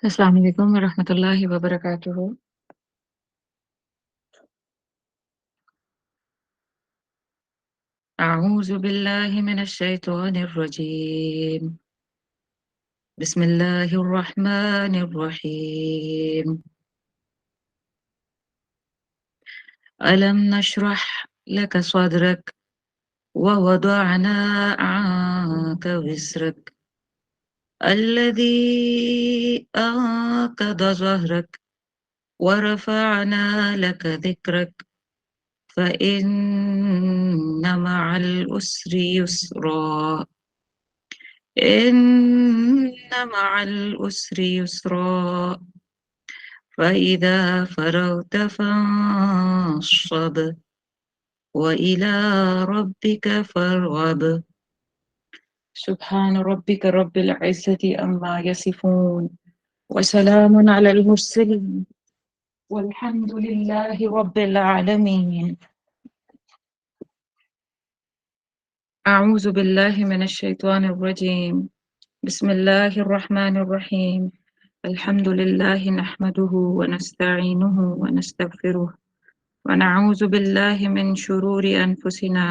السلام علیکم ورحمۃ اللہ وبرکاتہ۔ اعوذ باللہ من الشیطان الرجیم، بسم اللہ الرحمن الرحیم۔ ألم نشرح لك صدرك ووضعنا عنك وزرك الذي أنقض ظهرك ورفعنا لك ذكرك فإن مع العسر يسرا إن مع العسر يسرا فإذا فرغت فانصب وإلى ربك فارغب۔ سبحان ربك رب العزة عما يصفون وسلام على المرسلين والحمد لله رب العالمين۔ أعوذ بالله من الشيطان الرجيم، بسم الله الرحمن الرحيم۔ الحمد لله نحمده ونستعينه ونستغفره ونعوذ بالله من شرور أنفسنا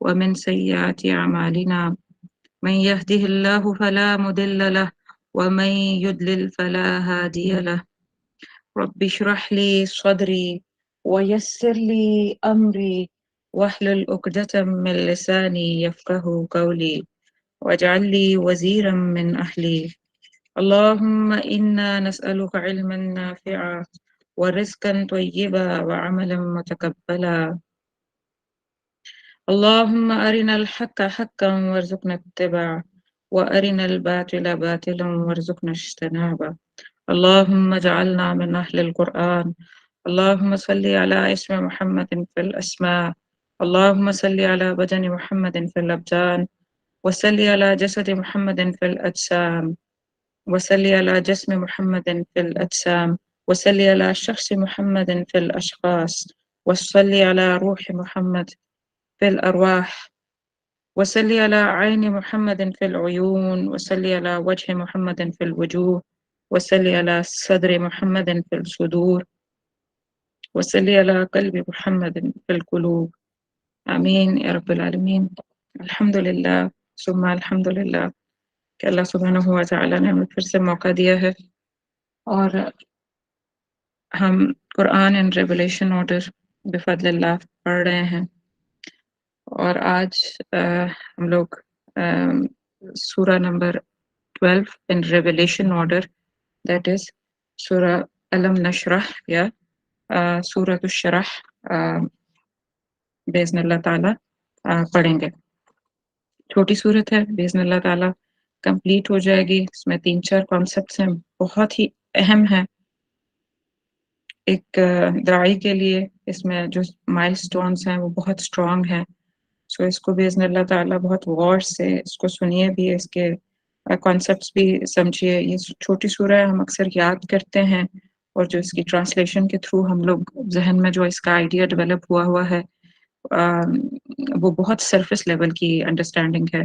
ومن سيئات أعمالنا، من يهده الله فلا مضل له ومن يضلل فلا هادي له۔ رب اشرح لي صدري ويسر لي أمري واحلل عقدة من لساني يفقه قولي واجعل لي وزيرا من أهلي۔ اللهم إنا نسألك علما نافعا ورزقا طيبا وعملا متقبلا۔ اللهم أرنا الحق حقا وارزقنا اتباعه وأرنا الباطل باطلا وارزقنا اجتنابه۔ اللهم اجعلنا من أهل القرآن۔ اللهم صل على اسم محمد في الأسماء، اللهم صل على بدن محمد في الأبدان، وصل على جسد محمد في الأجسام، وصل على جسم محمد في الأجسام، وصل على شخص محمد في الأشخاص، وصل على روح محمد في الأرواح، وصل على عين محمد في العيون، وصل على وجه محمد في الوجوه، وصل على صدر محمد في الصدور، وصل على قلب محمد في القلوب۔ آمین یا رب العالمین۔ الحمدللہ ثم الحمدللہ کہ اللہ سبحانہ و تعالیٰ نے ہمیں پھر سے موقع دیا ہے اور ہم قرآن اینڈ ریولیشن آرڈر بفضل اللہ پڑھ رہے ہیں، اور آج ہم لوگ سورہ number 12 in revelation order, that is سورہ علم نشرح یا سورۃ الشرح باذن اللہ تعالیٰ پڑھیں گے۔ چھوٹی صورت ہے، باذن اللہ تعالیٰ کمپلیٹ ہو جائے گی۔ اس میں 3-4 کانسیپٹس ہیں، بہت ہی اہم ہیں ایک داعی کے لیے۔ اس میں جو مائل سٹونز ہیں وہ بہت اسٹرانگ ہیں، سو اس کو باذن اللہ تعالیٰ بہت غور سے اس کو سنیے بھی، اس کے کانسیپٹس بھی سمجھیے۔ یہ چھوٹی سورہ ہے، ہم اکثر یاد کرتے ہیں، اور جو اس کی ٹرانسلیشن کے تھرو ہم لوگ ذہن میں جو اس کا آئیڈیا ڈیولپ ہوا ہے وہ بہت سرفس لیول کی انڈرسٹینڈنگ ہے،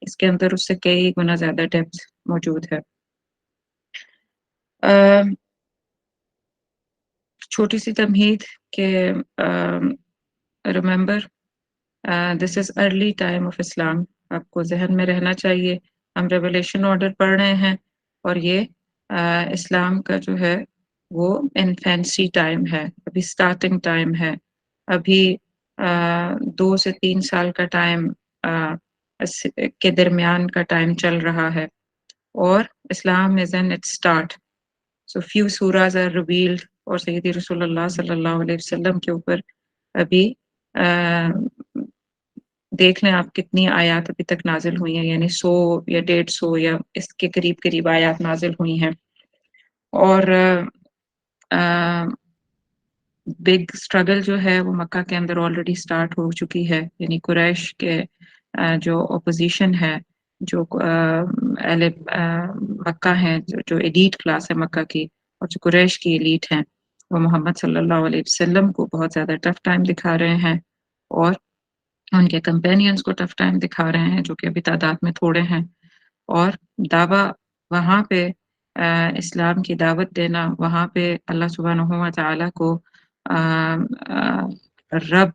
اس کے اندر اس سے کئی گنا زیادہ ڈیپتھ موجود ہے۔ چھوٹی سی تمہید کہ remember this is early time of اسلام، آپ کو ذہن میں رہنا چاہیے ہم ریولیشن آرڈر پڑھ رہے ہیں، اور یہ اسلام کا جو ہے وہ انفینسی ٹائم ہے، ابھی سٹارٹنگ ٹائم ہے، ابھی 2 سے 3 سال کا ٹائم کے درمیان کا ٹائم چل رہا ہے، اور اسلام is in it start. So few سوراز آر ریویلڈ، اور سیدی رسول اللہ صلی اللہ علیہ وسلم کے اوپر ابھی دیکھ لیں آپ کتنی آیات ابھی تک نازل ہوئی ہیں، یعنی 100 یا 150 یا اس کے قریب آیات نازل ہوئی ہیں، اور بگ اسٹرگل جو ہے وہ مکہ کے اندر آلریڈی سٹارٹ ہو چکی ہے، یعنی قریش کے جو اپوزیشن ہے، جو اہل مکہ ہیں، جو ایلیٹ کلاس ہے مکہ کی، اور جو قریش کی ایلیٹ ہیں، وہ محمد صلی اللہ علیہ وسلم کو بہت زیادہ ٹف ٹائم دکھا رہے ہیں، اور ان کے کمپینینز کو ٹف ٹائم دکھا رہے ہیں، جو کہ ابھی تعداد میں تھوڑے ہیں، اور دعویٰ وہاں پہ اسلام کی دعوت دینا، وہاں پہ اللہ سبحانہ و تعالیٰ کو رب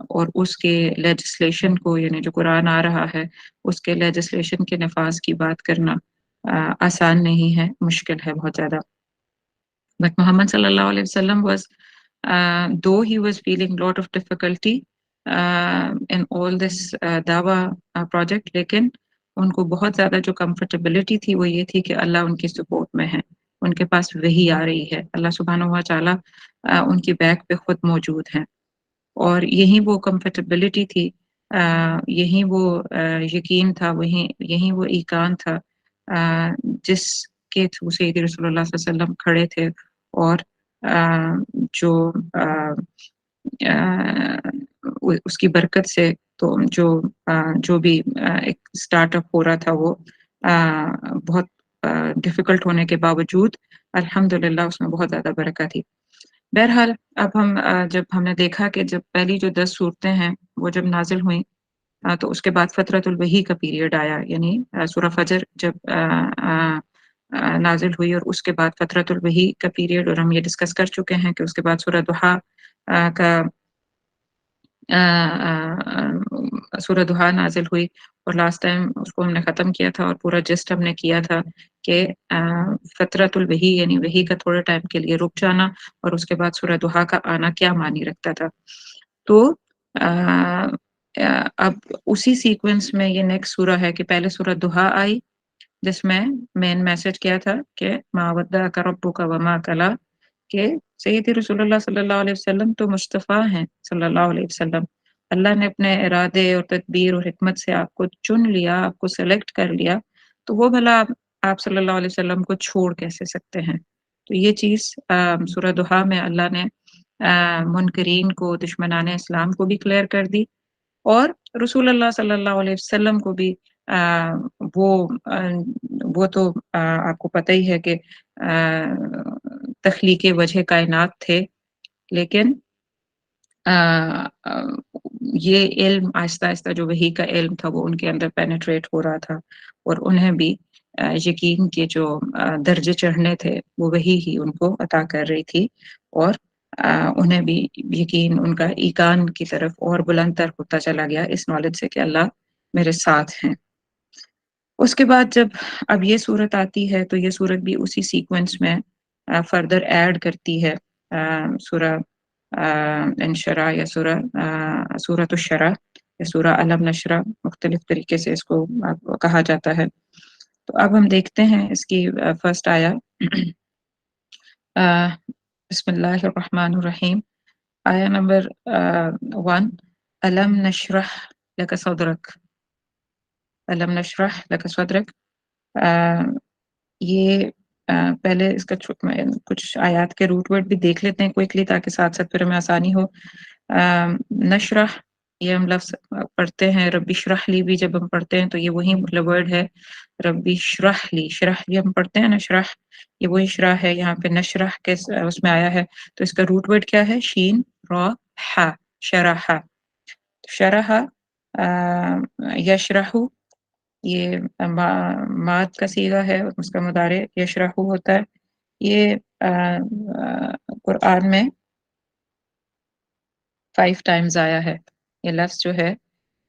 اور اس کے لیجسلیشن کو، یعنی جو قرآن آ رہا ہے اس کے لیجسلیشن کے نفاذ کی بات کرنا آسان نہیں ہے، مشکل ہے بہت زیادہ. But Muhammad sallallahu alaihi wasallam was, though he was feeling lot of difficulty in all this dawa project, لیکن ان کو بہت زیادہ جو کمفرٹیبلٹی تھی وہ یہ تھی کہ اللہ ان کی سپورٹ میں ہے، ان کے پاس وحی آ رہی ہے، اللہ سبحانہ و تعالیٰ ان کی بیک پہ خود موجود ہیں، اور یہی وہ کمفرٹیبلٹی تھی، یہی وہ یقین تھا، یہی وہ ایقان تھا جس کے تھرو سید رسول اللہ صلی اللہ علیہ وسلم کھڑے تھے، اور جو اس کی برکت سے تو جو بھی ایک سٹارٹ اپ ہو رہا تھا وہ بہت ڈیفیکلٹ ہونے کے باوجود الحمدللہ اس میں بہت زیادہ برکت تھی. بہرحال اب جب ہم نے دیکھا کہ جب پہلی جو 10 صورتیں ہیں وہ جب نازل ہوئیں تو اس کے بعد فترۃ الوحی کا پیریڈ آیا، یعنی سورہ فجر جب نازل ہوئی اور اس کے بعد فترۃ الوحی کا پیریڈ، اور ہم یہ ڈسکس کر چکے ہیں کہ اس کے بعد سورہ ضحیٰ کا سورہ ضحیٰ نازل ہوئی، اور لاسٹ ٹائم اس کو ہم نے ختم کیا تھا اور پورا جسٹ ہم نے کیا تھا کہ فترۃ الوحی یعنی وحی کا تھوڑے ٹائم کے لیے رک جانا اور اس کے بعد سورہ ضحیٰ کا آنا کیا معنی رکھتا تھا. تو اب اسی سیکوینس میں یہ نیکسٹ سورہ ہے کہ پہلے سورہ ضحیٰ آئی جس میں مین میسج کیا تھا کہ ما ودعک ربک وما قلی، کہ سید رسول اللہ صلی اللہ علیہ وسلم تو مصطفیٰ ہیں صلی اللہ علیہ وسلم، اللہ نے اپنے ارادے اور تدبیر اور حکمت سے آپ کو چن لیا، آپ کو سلیکٹ کر لیا، تو وہ بھلا آپ صلی اللہ علیہ وسلم کو چھوڑ کیسے سکتے ہیں. تو یہ چیز سورہ ضحیٰ میں اللہ نے منکرین کو، دشمنان اسلام کو بھی کلیئر کر دی، اور رسول اللہ صلی اللہ علیہ وسلم کو بھی وہ تو آپ کو پتہ ہی ہے کہ تخلیق وجہ کائنات تھے، لیکن یہ علم آہستہ آہستہ جو وحی کا علم تھا وہ ان کے اندر پینیٹریٹ ہو رہا تھا، اور انہیں بھی یقین کے جو درجے چڑھنے تھے وہ وحی ہی ان کو عطا کر رہی تھی، اور انہیں بھی یقین ان کا ایقان کی طرف اور بلند تر ہوتا چلا گیا اس نالج سے کہ اللہ میرے ساتھ ہیں. اس کے بعد جب اب یہ صورت آتی ہے تو یہ صورت بھی اسی سیکوینس میں فردر ایڈ کرتی ہے سورہ انشرح یا سورۃ الشرح یا سورہ علم نشرح، مختلف طریقے سے اس کو کہا جاتا ہے. تو اب ہم دیکھتے ہیں اس کی فرسٹ آیا، بسم اللہ الرحمن الرحیم، آیا نمبر 1، علم نشرح لک صدرک، علم نشرح لک صدرک. یہ پہلے اس کا کچھ آیات کے روٹ ورڈ بھی دیکھ لیتے ہیں کوئکلی تاکہ ساتھ ساتھ پھر ہمیں آسانی ہو. نشرح یہ ہم لفظ پڑھتے ہیں، ربی اشرح لی بھی جب ہم پڑھتے ہیں تو یہ وہی ورڈ ہے، ربی اشرح لی، شرح لی ہم پڑھتے ہیں نا، شرح یہ وہی شرح ہے، یہاں پہ نشرح کے اس میں آیا ہے، تو اس کا روٹ ورڈ کیا ہے؟ شین را ہا، شرح. شرح یشرح، یہ ماد کا صیغہ ہے، اس کا مضارع یشرح ہوتا ہے. یہ قرآن میں 5 ٹائمز آیا ہے. یہ لفظ جو ہے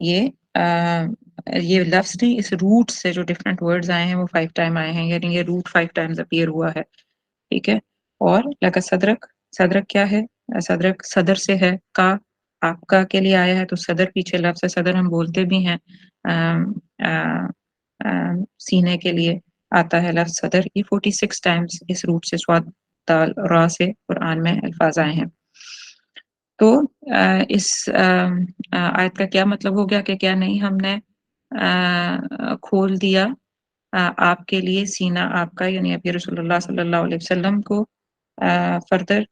یہ لفظ نہیں، اس روٹ سے جو ڈفرینٹ ورڈز آئے ہیں وہ 5 ٹائم آئے ہیں، یعنی یہ روٹ 5 ٹائمز اپیئر ہوا ہے. ٹھیک ہے. اور لک صدرک، صدرک کیا ہے؟ صدرک صدر سے ہے، کا آپ کا کے لیے آیا ہے تو صدر پیچھے لفظ ہے. صدر ہم بولتے بھی ہیں سینے کے لیے آتا ہے لفظ صدر. یہ 46 ٹائمز اس روٹ سے صاد دال را سے قرآن میں الفاظ آئے ہیں. تو اس آیت کا کیا مطلب ہو گیا کہ کیا نہیں ہم نے کھول دیا آپ کے لیے سینہ آپ کا، یعنی ابی رسول اللہ صلی اللہ علیہ وسلم کو فردر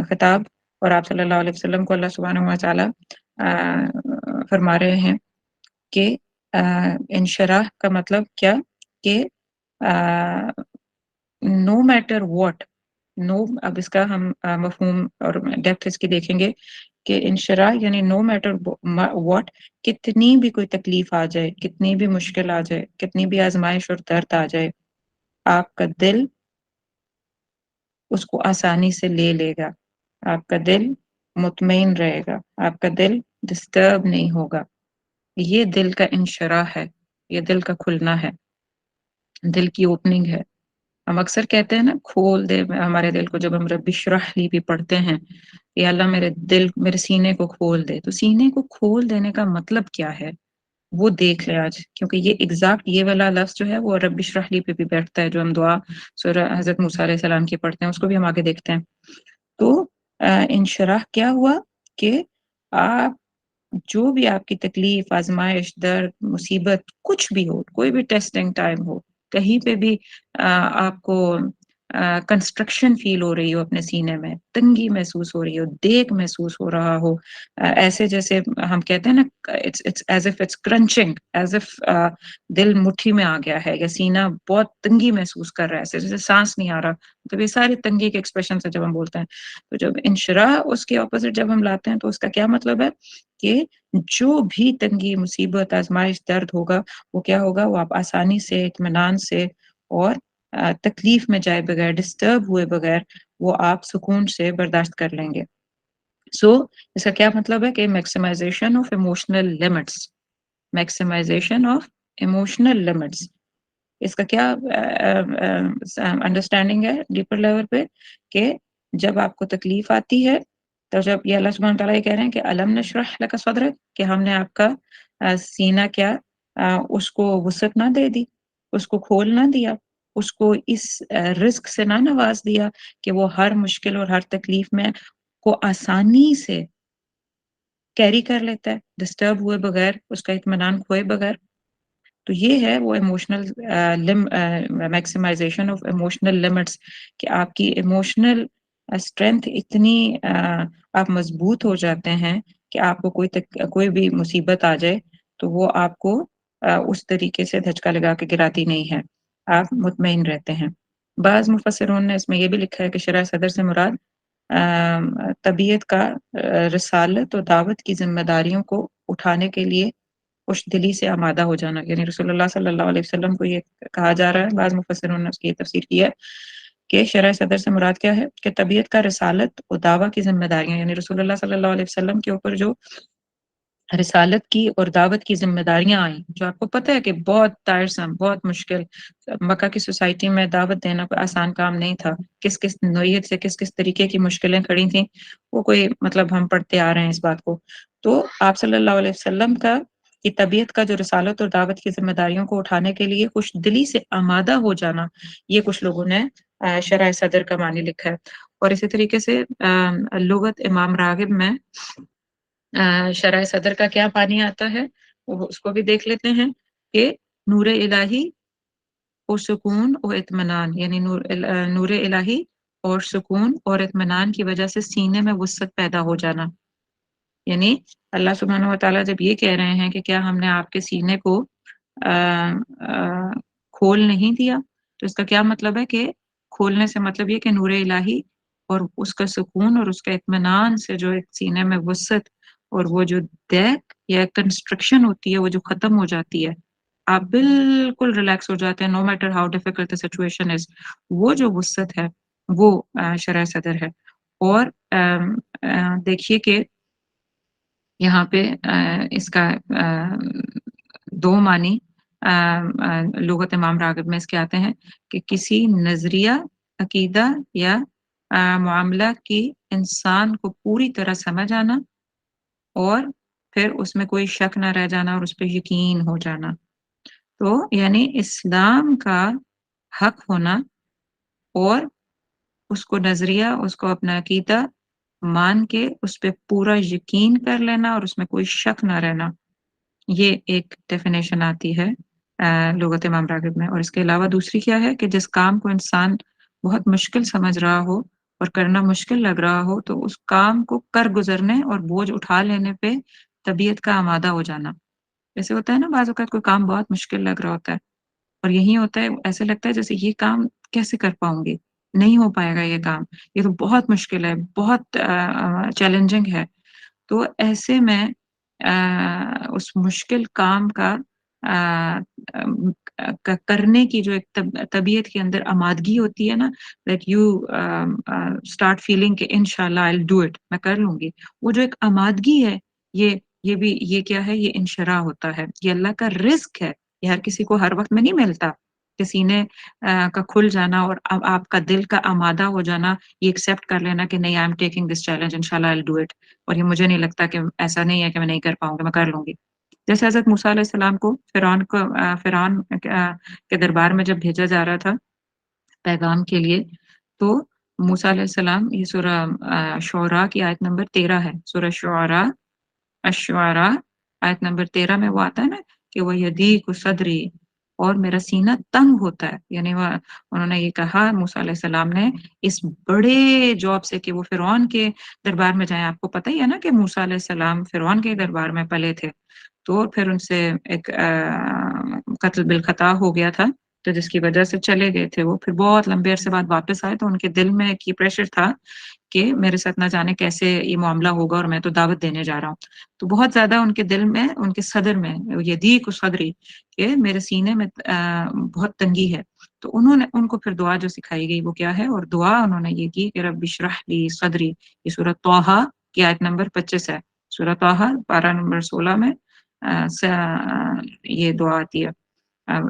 خطاب، اور آپ صلی اللہ علیہ وسلم کو اللہ سبحانہ و تعالی فرما رہے ہیں کہ انشراح کا مطلب کیا، کہ نو میٹر واٹ، اب اس کا ہم مفہوم اور ڈیپتھ اس کی دیکھیں گے کہ انشراح یعنی نو میٹر واٹ، کتنی بھی کوئی تکلیف آ جائے، کتنی بھی مشکل آ جائے، کتنی بھی آزمائش اور درد آ جائے، آپ کا دل اس کو آسانی سے لے لے گا، آپ کا دل مطمئن رہے گا، آپ کا دل ڈسٹرب نہیں ہوگا۔ یہ دل کا انشراح ہے، یہ دل کا کھلنا ہے، دل کی اوپننگ ہے۔ ہم اکثر کہتے ہیں نا کھول دے ہمارے دل کو، جب ہم رب اشرح لی بھی پڑھتے ہیں، یا اللہ میرے دل میرے سینے کو کھول دے، تو سینے کو کھول دینے کا مطلب کیا ہے وہ دیکھ لیں آج، کیونکہ یہ ایگزیکٹ یہ والا لفظ جو ہے وہ رب اشرح لی پہ بھی بیٹھتا ہے، جو ہم دعا سورہ حضرت موسیٰ علیہ السلام کی پڑھتے ہیں، اس کو بھی ہم آگے دیکھتے ہیں۔ تو انشراح کیا ہوا کہ آپ جو بھی آپ کی تکلیف، آزمائش، درد، مصیبت کچھ بھی ہو، کوئی بھی ٹیسٹنگ ٹائم ہو، کہیں پہ بھی آپ کو کنسٹرکشن فیل ہو رہی ہو، اپنے سینے میں تنگی محسوس ہو رہی ہو، دیگ محسوس ہو رہا ہو، ایسے جیسے ہم کہتے ہیں نا it's as if it's crunching, as if دل مٹھی میں آ گیا ہے، یا سینہ بہت تنگی محسوس کر رہا ہے، ایسے جیسے سانس نہیں آ رہا، تو یہ ساری تنگی کے ایکسپریشن سے جب ہم بولتے ہیں، تو جب انشراح اس کے اپوزٹ جب ہم لاتے ہیں تو اس کا کیا مطلب ہے کہ جو بھی تنگی، مصیبت، آزمائش، درد ہوگا وہ کیا ہوگا، وہ آپ آسانی سے، اطمینان سے اور تکلیف میں جائے بغیر، ڈسٹرب ہوئے بغیر وہ آپ سکون سے برداشت کر لیں گے۔ سو اس کا کیا مطلب ہے کہ maximisation of emotional limits, maximisation of emotional limits, اس کا کیا انڈرسٹینڈنگ ہے ڈیپر لیول پہ، کہ جب آپ کو تکلیف آتی ہے تو جب یہ اللہ سبحانہ تعالیٰ یہ کہہ رہے ہیں کہ الم نشرح لک صدرک، کہ ہم نے آپ کا سینہ کیا اس کو وسعت نہ دے دی، اس کو کھول نہ دیا، اس کو اس رزق سے نہ نواز دیا کہ وہ ہر مشکل اور ہر تکلیف میں کو آسانی سے کیری کر لیتا ہے، ڈسٹرب ہوئے بغیر، اس کا اطمینان کھوئے بغیر۔ تو یہ ہے وہ emotional maximisation of emotional limits, کہ آپ کی ایموشنل اسٹرینتھ اتنی آپ مضبوط ہو جاتے ہیں کہ آپ کو کوئی بھی مصیبت آ جائے تو وہ آپ کو اس طریقے سے دھچکا لگا کے گراتی نہیں ہے، آپ مطمئن رہتے ہیں۔ بعض مفسرون نے اس میں یہ بھی لکھا ہے کہ شرح صدر سے مراد طبیعت کا رسالت اور دعوت کی ذمہ داریوں کو اٹھانے کے لیے خوش دلی سے آمادہ ہو جانا، یعنی رسول اللہ صلی اللہ علیہ وسلم کو یہ کہا جا رہا ہے، بعض مفسروں نے اس کی یہ تفسیر کی ہے کہ شرح صدر سے مراد کیا ہے کہ طبیعت کا رسالت اور دعوت کی ذمہ داریاں، یعنی رسول اللہ صلی اللہ علیہ وسلم کے اوپر جو رسالت کی اور دعوت کی ذمہ داریاں آئیں، جو آپ کو پتہ ہے کہ بہت ٹائرسم، بہت مشکل، مکہ کی سوسائٹی میں دعوت دینا کوئی آسان کام نہیں تھا، کس کس نوعیت سے کس کس طریقے کی مشکلیں کھڑی تھیں، وہ کوئی مطلب ہم پڑھتے آ رہے ہیں اس بات کو۔ تو آپ صلی اللہ علیہ وسلم کی طبیعت کا جو رسالت اور دعوت کی ذمہ داریوں کو اٹھانے کے لیے خوش دلی سے آمادہ ہو جانا، یہ کچھ لوگوں نے شرح صدر کا معنی لکھا ہے۔ اور اسی طریقے سے لغت امام راغب میں شرح صدر کا کیا معنی آتا ہے وہ اس کو بھی دیکھ لیتے ہیں، کہ نور الہی اور سکون اور اطمینان، یعنی نور الہی اور سکون اور اطمینان کی وجہ سے سینے میں وسعت پیدا ہو جانا، یعنی اللہ سبحانہ و تعالیٰ جب یہ کہہ رہے ہیں کہ کیا ہم نے آپ کے سینے کو کھول نہیں دیا، تو اس کا کیا مطلب ہے کہ کھولنے سے مطلب یہ کہ نور الہی اور اس کا سکون اور اس کا اطمینان سے جو ایک سینے میں وسعت اور وہ جو دیک یا کنسٹرکشن ہوتی ہے وہ جو ختم ہو جاتی ہے، آپ بالکل ریلیکس ہو جاتے ہیں، no matter how difficult situation is, وہ جو وسعت ہے وہ شرح صدر ہے۔ اور دیکھیے کہ یہاں پہ اس کا دو معنی لغت امام راغب میں اس کے آتے ہیں کہ کسی نظریہ، عقیدہ یا معاملہ کی انسان کو پوری طرح سمجھ آنا اور پھر اس میں کوئی شک نہ رہ جانا اور اس پہ یقین ہو جانا، تو یعنی اسلام کا حق ہونا اور اس کو نظریہ، اس کو اپنا عقیدہ مان کے اس پہ پورا یقین کر لینا اور اس میں کوئی شک نہ رہنا، یہ ایک ڈیفینیشن آتی ہے لغت امام راغب میں۔ اور اس کے علاوہ دوسری کیا ہے کہ جس کام کو انسان بہت مشکل سمجھ رہا ہو اور کرنا مشکل لگ رہا ہو تو اس کام کو کر گزرنے اور بوجھ اٹھا لینے پہ طبیعت کا آمادہ ہو جانا۔ جیسے ہوتا ہے نا بعض اوقات کوئی کام بہت مشکل لگ رہا ہوتا ہے اور یہی ہوتا ہے، ایسے لگتا ہے جیسے یہ کام کیسے کر پاؤں گی، نہیں ہو پائے گا یہ کام، یہ تو بہت مشکل ہے، بہت چیلنجنگ ہے۔ تو ایسے میں اس مشکل کام کا کرنے کی جو ایک طبیعت کے اندر آمادگی ہوتی ہے نا، دیٹ یو اسٹارٹ فیلنگ کہ انشاءاللہ آئی ول ڈو اٹ، میں کر لوں گی، وہ جو ایک آمادگی ہے، یہ بھی یہ کیا ہے، یہ انشراح ہوتا ہے، یہ اللہ کا رزق ہے، یہ ہر کسی کو ہر وقت میں نہیں ملتا کہ سینے کا کھل جانا اور آپ کا دل کا آمادہ ہو جانا، یہ ایکسیپٹ کر لینا کہ نہیں، I am taking this challenge, انشاءاللہ آئی ول ڈو اٹ، اور یہ مجھے نہیں لگتا کہ ایسا نہیں ہے کہ میں نہیں کر پاؤں گی، میں کر لوں گی۔ جیسے حضرت موسیٰ علیہ السلام کو فرعون کے دربار میں جب بھیجا جا رہا تھا پیغام کے لیے، تو موسیٰ علیہ السلام، یہ سورہ شعراء کی آیت نمبر 13 ہے، سورہ الشعراء آیت نمبر 13 میں وہ آتا ہے نا کہ وہ یضیق صدری، اور میرا سینہ تنگ ہوتا ہے، یعنی انہوں نے یہ کہا موسیٰ علیہ السلام نے اس بڑے جاب سے کہ وہ فرعون کے دربار میں جائیں۔ آپ کو پتہ ہی ہے نا کہ موسیٰ علیہ السلام فرعون کے دربار میں پلے تھے، تو پھر ان سے ایک قتل بالخطا ہو گیا تھا، تو جس کی وجہ سے چلے گئے تھے وہ، پھر بہت لمبے عرصے بعد واپس آئے، تو ان کے دل میں ایک یہ پریشر تھا کہ میرے ساتھ نہ جانے کیسے یہ معاملہ ہوگا، اور میں تو دعوت دینے جا رہا ہوں، تو بہت زیادہ ان کے دل میں، ان کے صدر میں یہ ضیق صدری کہ میرے سینے میں بہت تنگی ہے، تو انہوں نے ان کو پھر دعا جو سکھائی گئی وہ کیا ہے، اور دعا انہوں نے یہ کی کہ رب اشرح لی صدری، یہ سورۃ طٰہٰ کی آیت نمبر 25 ہے، سورۃ طٰہٰ پارہ نمبر 16 میں یہ دعا آتی ہے،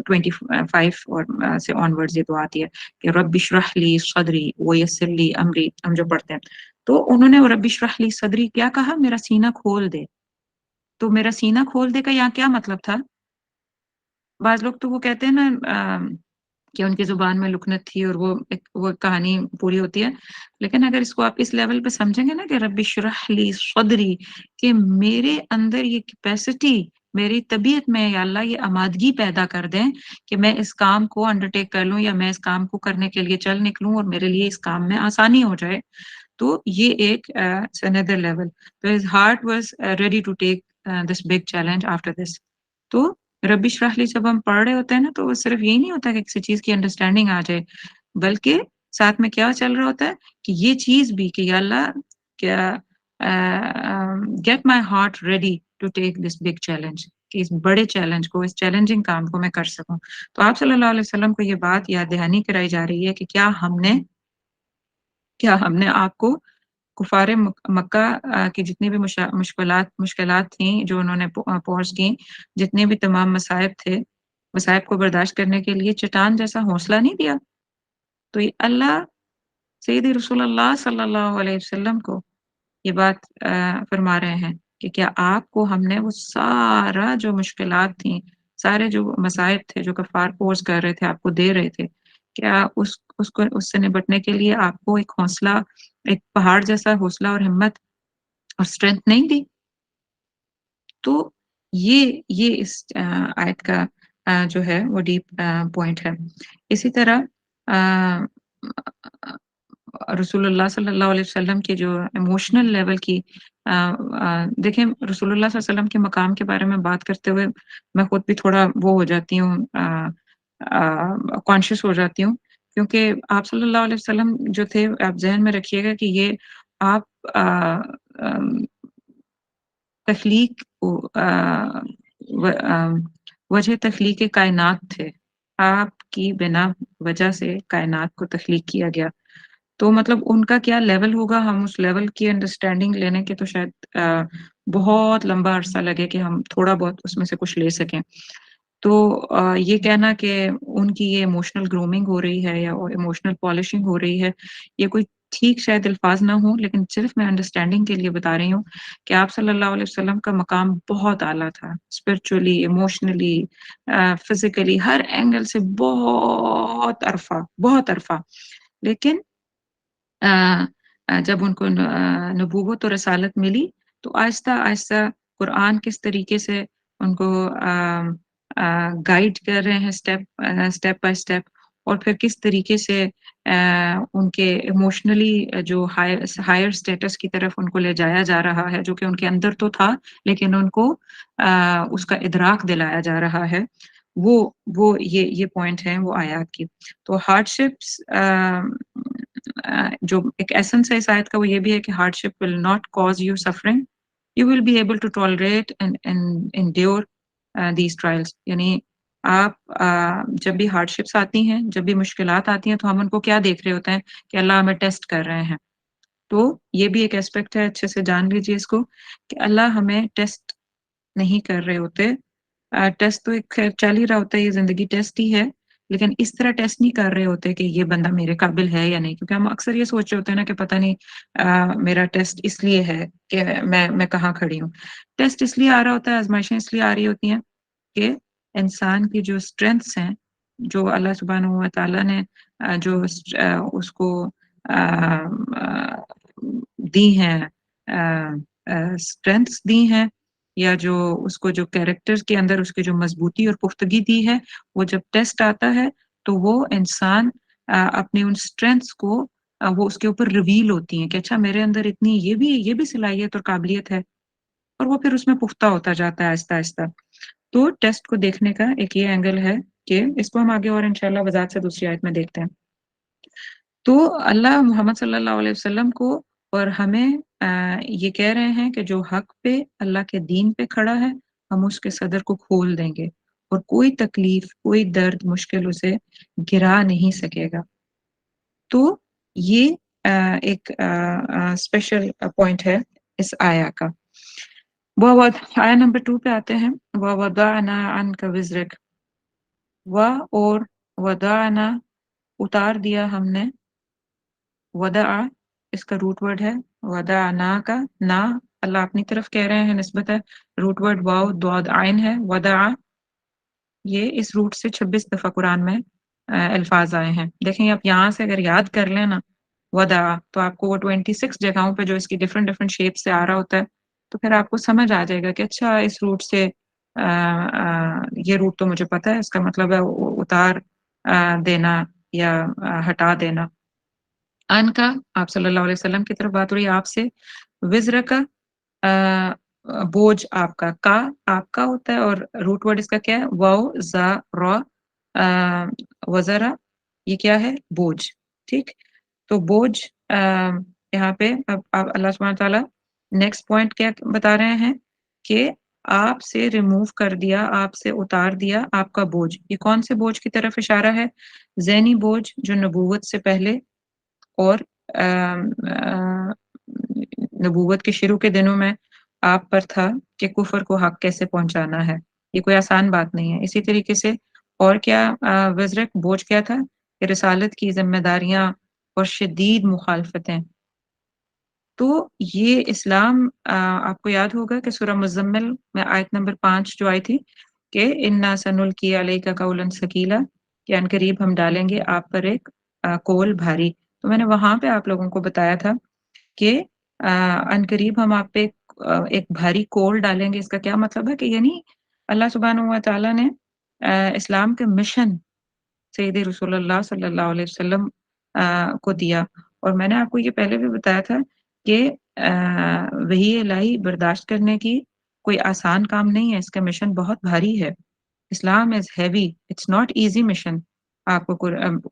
25 اور سے آنورڈز یہ دعا آتی ہے کہ رب اشرح لی صدری ویسر لی امری، ہم جو پڑھتے ہیں، تو انہوں نے رب اشرح لی صدری کیا کہا، میرا سینہ کھول دے، تو میرا سینہ کھول دے کا یہاں کیا مطلب تھا؟ بعض لوگ تو وہ کہتے ہیں نا کہ ان کی زبان میں لکنت تھی اور وہ کہانی پوری ہوتی ہے، لیکن اگر اس کو آپ اس لیول پہ سمجھیں گے نا کہ رب اشرح لی صدری، کہ میرے اندر یہ کیپیسٹی، میری طبیعت میں یا اللہ یہ آمادگی پیدا کر دیں کہ میں اس کام کو انڈرٹیک کر لوں، یا میں اس کام کو کرنے کے لیے چل نکلوں اور میرے لیے اس کام میں آسانی ہو جائے، تو یہ ایک another level، تو his heart was ready to take this big challenge after this۔ تو رب اشرح لی جب ہم پڑھ رہے ہوتے ہیں نا، تو وہ صرف یہی نہیں ہوتا کہ کسی چیز کی انڈرسٹینڈنگ آ جائے، بلکہ ساتھ میں کیا چل رہا ہوتا ہے کہ یہ چیز بھی کہ یا اللہ کیا get my heart ready to take this big challenge, کہ اس بڑے چیلنج کو، اس چیلنجنگ کام کو میں کر سکوں۔ تو آپ صلی اللہ علیہ وسلم کو یہ بات یاد دہانی کرائی جا رہی ہے کہ کیا ہم نے آپ کو کفار مکہ کی جتنی بھی مشکلات تھیں جو انہوں نے پہنچ کی، جتنے بھی تمام مصائب کو برداشت کرنے کے لیے چٹان جیسا حوصلہ نہیں دیا؟ تو یہ اللہ سیدی رسول اللہ صلی اللہ علیہ وسلم کو یہ بات فرما رہے ہیں کہ کیا آپ کو ہم نے وہ سارا جو مشکلات تھیں، سارے جو مصائب تھے جو کفار پوز کر رہے تھے، آپ کو دے رہے تھے، کیا اس سے نبٹنے کے لیے آپ کو ایک حوصلہ، ایک پہاڑ جیسا حوصلہ اور ہمت اور اسٹرینتھ نہیں دی؟ تو یہ اس آیت کا جو ہے وہ ڈیپ پوائنٹ ہے۔ اسی طرح رسول اللہ صلی اللہ علیہ وسلم کے جو ایموشنل لیول کی دیکھیں، رسول اللہ صلی اللہ علیہ وسلم کے مقام کے بارے میں بات کرتے ہوئے میں خود بھی تھوڑا وہ ہو جاتی ہوں، کانشیس ہو جاتی ہوں، کیونکہ آپ صلی اللہ علیہ وسلم جو تھے، آپ ذہن میں رکھیے گا کہ یہ آپ تخلیق وجہ تخلیق کائنات تھے، آپ کی بنا وجہ سے کائنات کو تخلیق کیا گیا، تو مطلب ان کا کیا لیول ہوگا، ہم اس لیول کی انڈرسٹینڈنگ لینے کے تو شاید بہت لمبا عرصہ لگے کہ ہم تھوڑا بہت اس میں سے کچھ لے سکیں۔ تو یہ کہنا کہ ان کی یہ ایموشنل گرومنگ ہو رہی ہے یا ایموشنل پالشنگ ہو رہی ہے، یہ کوئی ٹھیک شاید الفاظ نہ ہوں، لیکن صرف میں انڈرسٹینڈنگ کے لیے بتا رہی ہوں کہ آپ صلی اللہ علیہ وسلم کا مقام بہت اعلیٰ تھا، اسپرچولی، ایموشنلی، فزیکلی، ہر اینگل سے بہت عرفہ، لیکن جب ان کو نبوت اور رسالت ملی تو آہستہ آہستہ قرآن کس طریقے سے ان کو گائیڈ کر رہے ہیں اسٹیپ بائی اسٹیپ، اور پھر کس طریقے سے ان کے ایموشنلی جو ہائر اسٹیٹس کی طرف ان کو لے جایا جا رہا ہے، جو کہ ان کے اندر تو تھا لیکن ان کو اس کا ادراک دلایا جا رہا ہے، وہ یہ پوائنٹ ہیں وہ آیات کی۔ تو ہارڈ شپس جو ایک ایسنس ہے اس آیت کا وہ یہ بھی ہے کہ hardship will not cause you suffering, you will be able to tolerate and endure these trials. یعنی آپ جب بھی ہارڈشپس آتی ہیں، جب بھی مشکلات آتی ہیں تو ہم ان کو کیا دیکھ رہے ہوتے ہیں کہ اللہ ہمیں ٹیسٹ کر رہے ہیں. تو یہ بھی ایک اسپیکٹ ہے، اچھے سے جان لیجیے اس کو کہ اللہ ہمیں ٹیسٹ نہیں کر رہے ہوتے. ٹیسٹ تو ایک خیر چل ہی رہا ہوتا ہے، یہ زندگی ٹیسٹ ہی ہے، لیکن اس طرح ٹیسٹ نہیں کر رہے ہوتے کہ یہ بندہ میرے قابل ہے یا نہیں. کیونکہ ہم اکثر یہ سوچ رہے ہوتے ہیں نا کہ پتہ نہیں میرا ٹیسٹ اس لیے ہے کہ میں کہاں کھڑی ہوں. ٹیسٹ اس لیے آ رہا ہوتا ہے، آزمائشیں اس لیے آ رہی ہوتی ہیں کہ انسان کی جو اسٹرینگثس ہیں، جو اللہ سبحانہ و تعالیٰ نے جو اس کو دی ہیں، اسٹرینگثس دی ہیں، یا جو اس کو جو کیریکٹر کے اندر اس کی جو مضبوطی اور پختگی دی ہے، وہ جب ٹیسٹ آتا ہے تو وہ انسان اپنے ان اسٹرینگثس کو وہ اس کے اوپر ریویل ہوتی ہیں کہ اچھا میرے اندر اتنی یہ بھی صلاحیت اور قابلیت ہے، اور وہ پھر اس میں پختہ ہوتا جاتا ہے آہستہ آہستہ. تو ٹیسٹ کو دیکھنے کا ایک یہ اینگل ہے کہ اس کو ہم آگے اور انشاءاللہ وضاحت سے دوسری آیت میں دیکھتے ہیں. تو اللہ محمد صلی اللہ علیہ وسلم کو اور ہمیں یہ کہہ رہے ہیں کہ جو حق پہ اللہ کے دین پہ کھڑا ہے ہم اس کے صدر کو کھول دیں گے، اور کوئی تکلیف کوئی درد مشکل اسے گرا نہیں سکے گا. تو یہ ایک اسپیشل پوائنٹ ہے اس آیا کا. آیا نمبر 2 پہ آتے ہیں. وَوَضَعْنَا عَنْكَ وِزْرَكَ، اور وَضَعْنَا اتار دیا ہم نے. وَدَعَ اس کا روٹ ورڈ ہے، وَدَعْنَا کا نا اللہ اپنی طرف کہہ رہے ہیں، نسبت ہے. روٹ ورڈ واو ضاد عین ہے. وَدَعَ یہ اس روٹ سے 26 دفعہ قرآن میں الفاظ آئے ہیں. دیکھیں آپ یہاں سے اگر یاد کر لیں نا وَدَعَ تو آپ کو وہ 26 جگہوں پہ جو اس کی ڈفرنٹ شیپ سے آ رہا ہوتا ہے تو پھر آپ کو سمجھ آ جائے گا کہ اچھا اس روٹ سے یہ روٹ تو مجھے پتا ہے، اس کا مطلب ہے اتار دینا یا ہٹا دینا. ان کا آپ صلی اللہ علیہ وسلم کی طرف بات ہو رہی ہے آپ سے. وزر کا بوجھ آپ کا آپ کا ہوتا ہے، اور روٹ ورڈ اس کا کیا ہے؟ واو زا را وزرا، یہ کیا ہے؟ بوجھ. ٹھیک، تو بوجھ یہاں پہ اب اللہ سبحانہ تعالیٰ نیکسٹ پوائنٹ کیا بتا رہے ہیں کہ آپ سے ریموو کر دیا، آپ سے اتار دیا آپ کا بوجھ. یہ کون سے بوجھ کی طرف اشارہ ہے؟ ذہنی بوجھ جو نبوت سے پہلے اور نبوت کے شروع کے دنوں میں آپ پر تھا کہ کفر کو حق کیسے پہنچانا ہے. یہ کوئی آسان بات نہیں ہے. اسی طریقے سے اور کیا وزرک بوجھ کیا تھا کہ رسالت کی ذمہ داریاں اور شدید مخالفتیں. تو یہ اسلام آپ کو یاد ہوگا کہ سورہ مزمل میں آیت نمبر 5 جو آئی تھی کہ انا سنلقی علیک قولا ثقیلا، کہ ان قریب ہم ڈالیں گے آپ پر ایک قول بھاری. تو میں نے وہاں پہ آپ لوگوں کو بتایا تھا کہ ان قریب ہم آپ پہ ایک بھاری قول ڈالیں گے. اس کا کیا مطلب ہے کہ یعنی اللہ سبحانہ و تعالیٰ نے اسلام کے مشن سید رسول اللہ صلی اللہ علیہ وسلم کو دیا. اور میں نے آپ کو یہ پہلے بھی بتایا تھا کہ وحی الہی برداشت کرنے کی کوئی آسان کام نہیں ہے، اس کا مشن بہت بھاری ہے. اسلام is heavy, it's not easy mission. آپ کو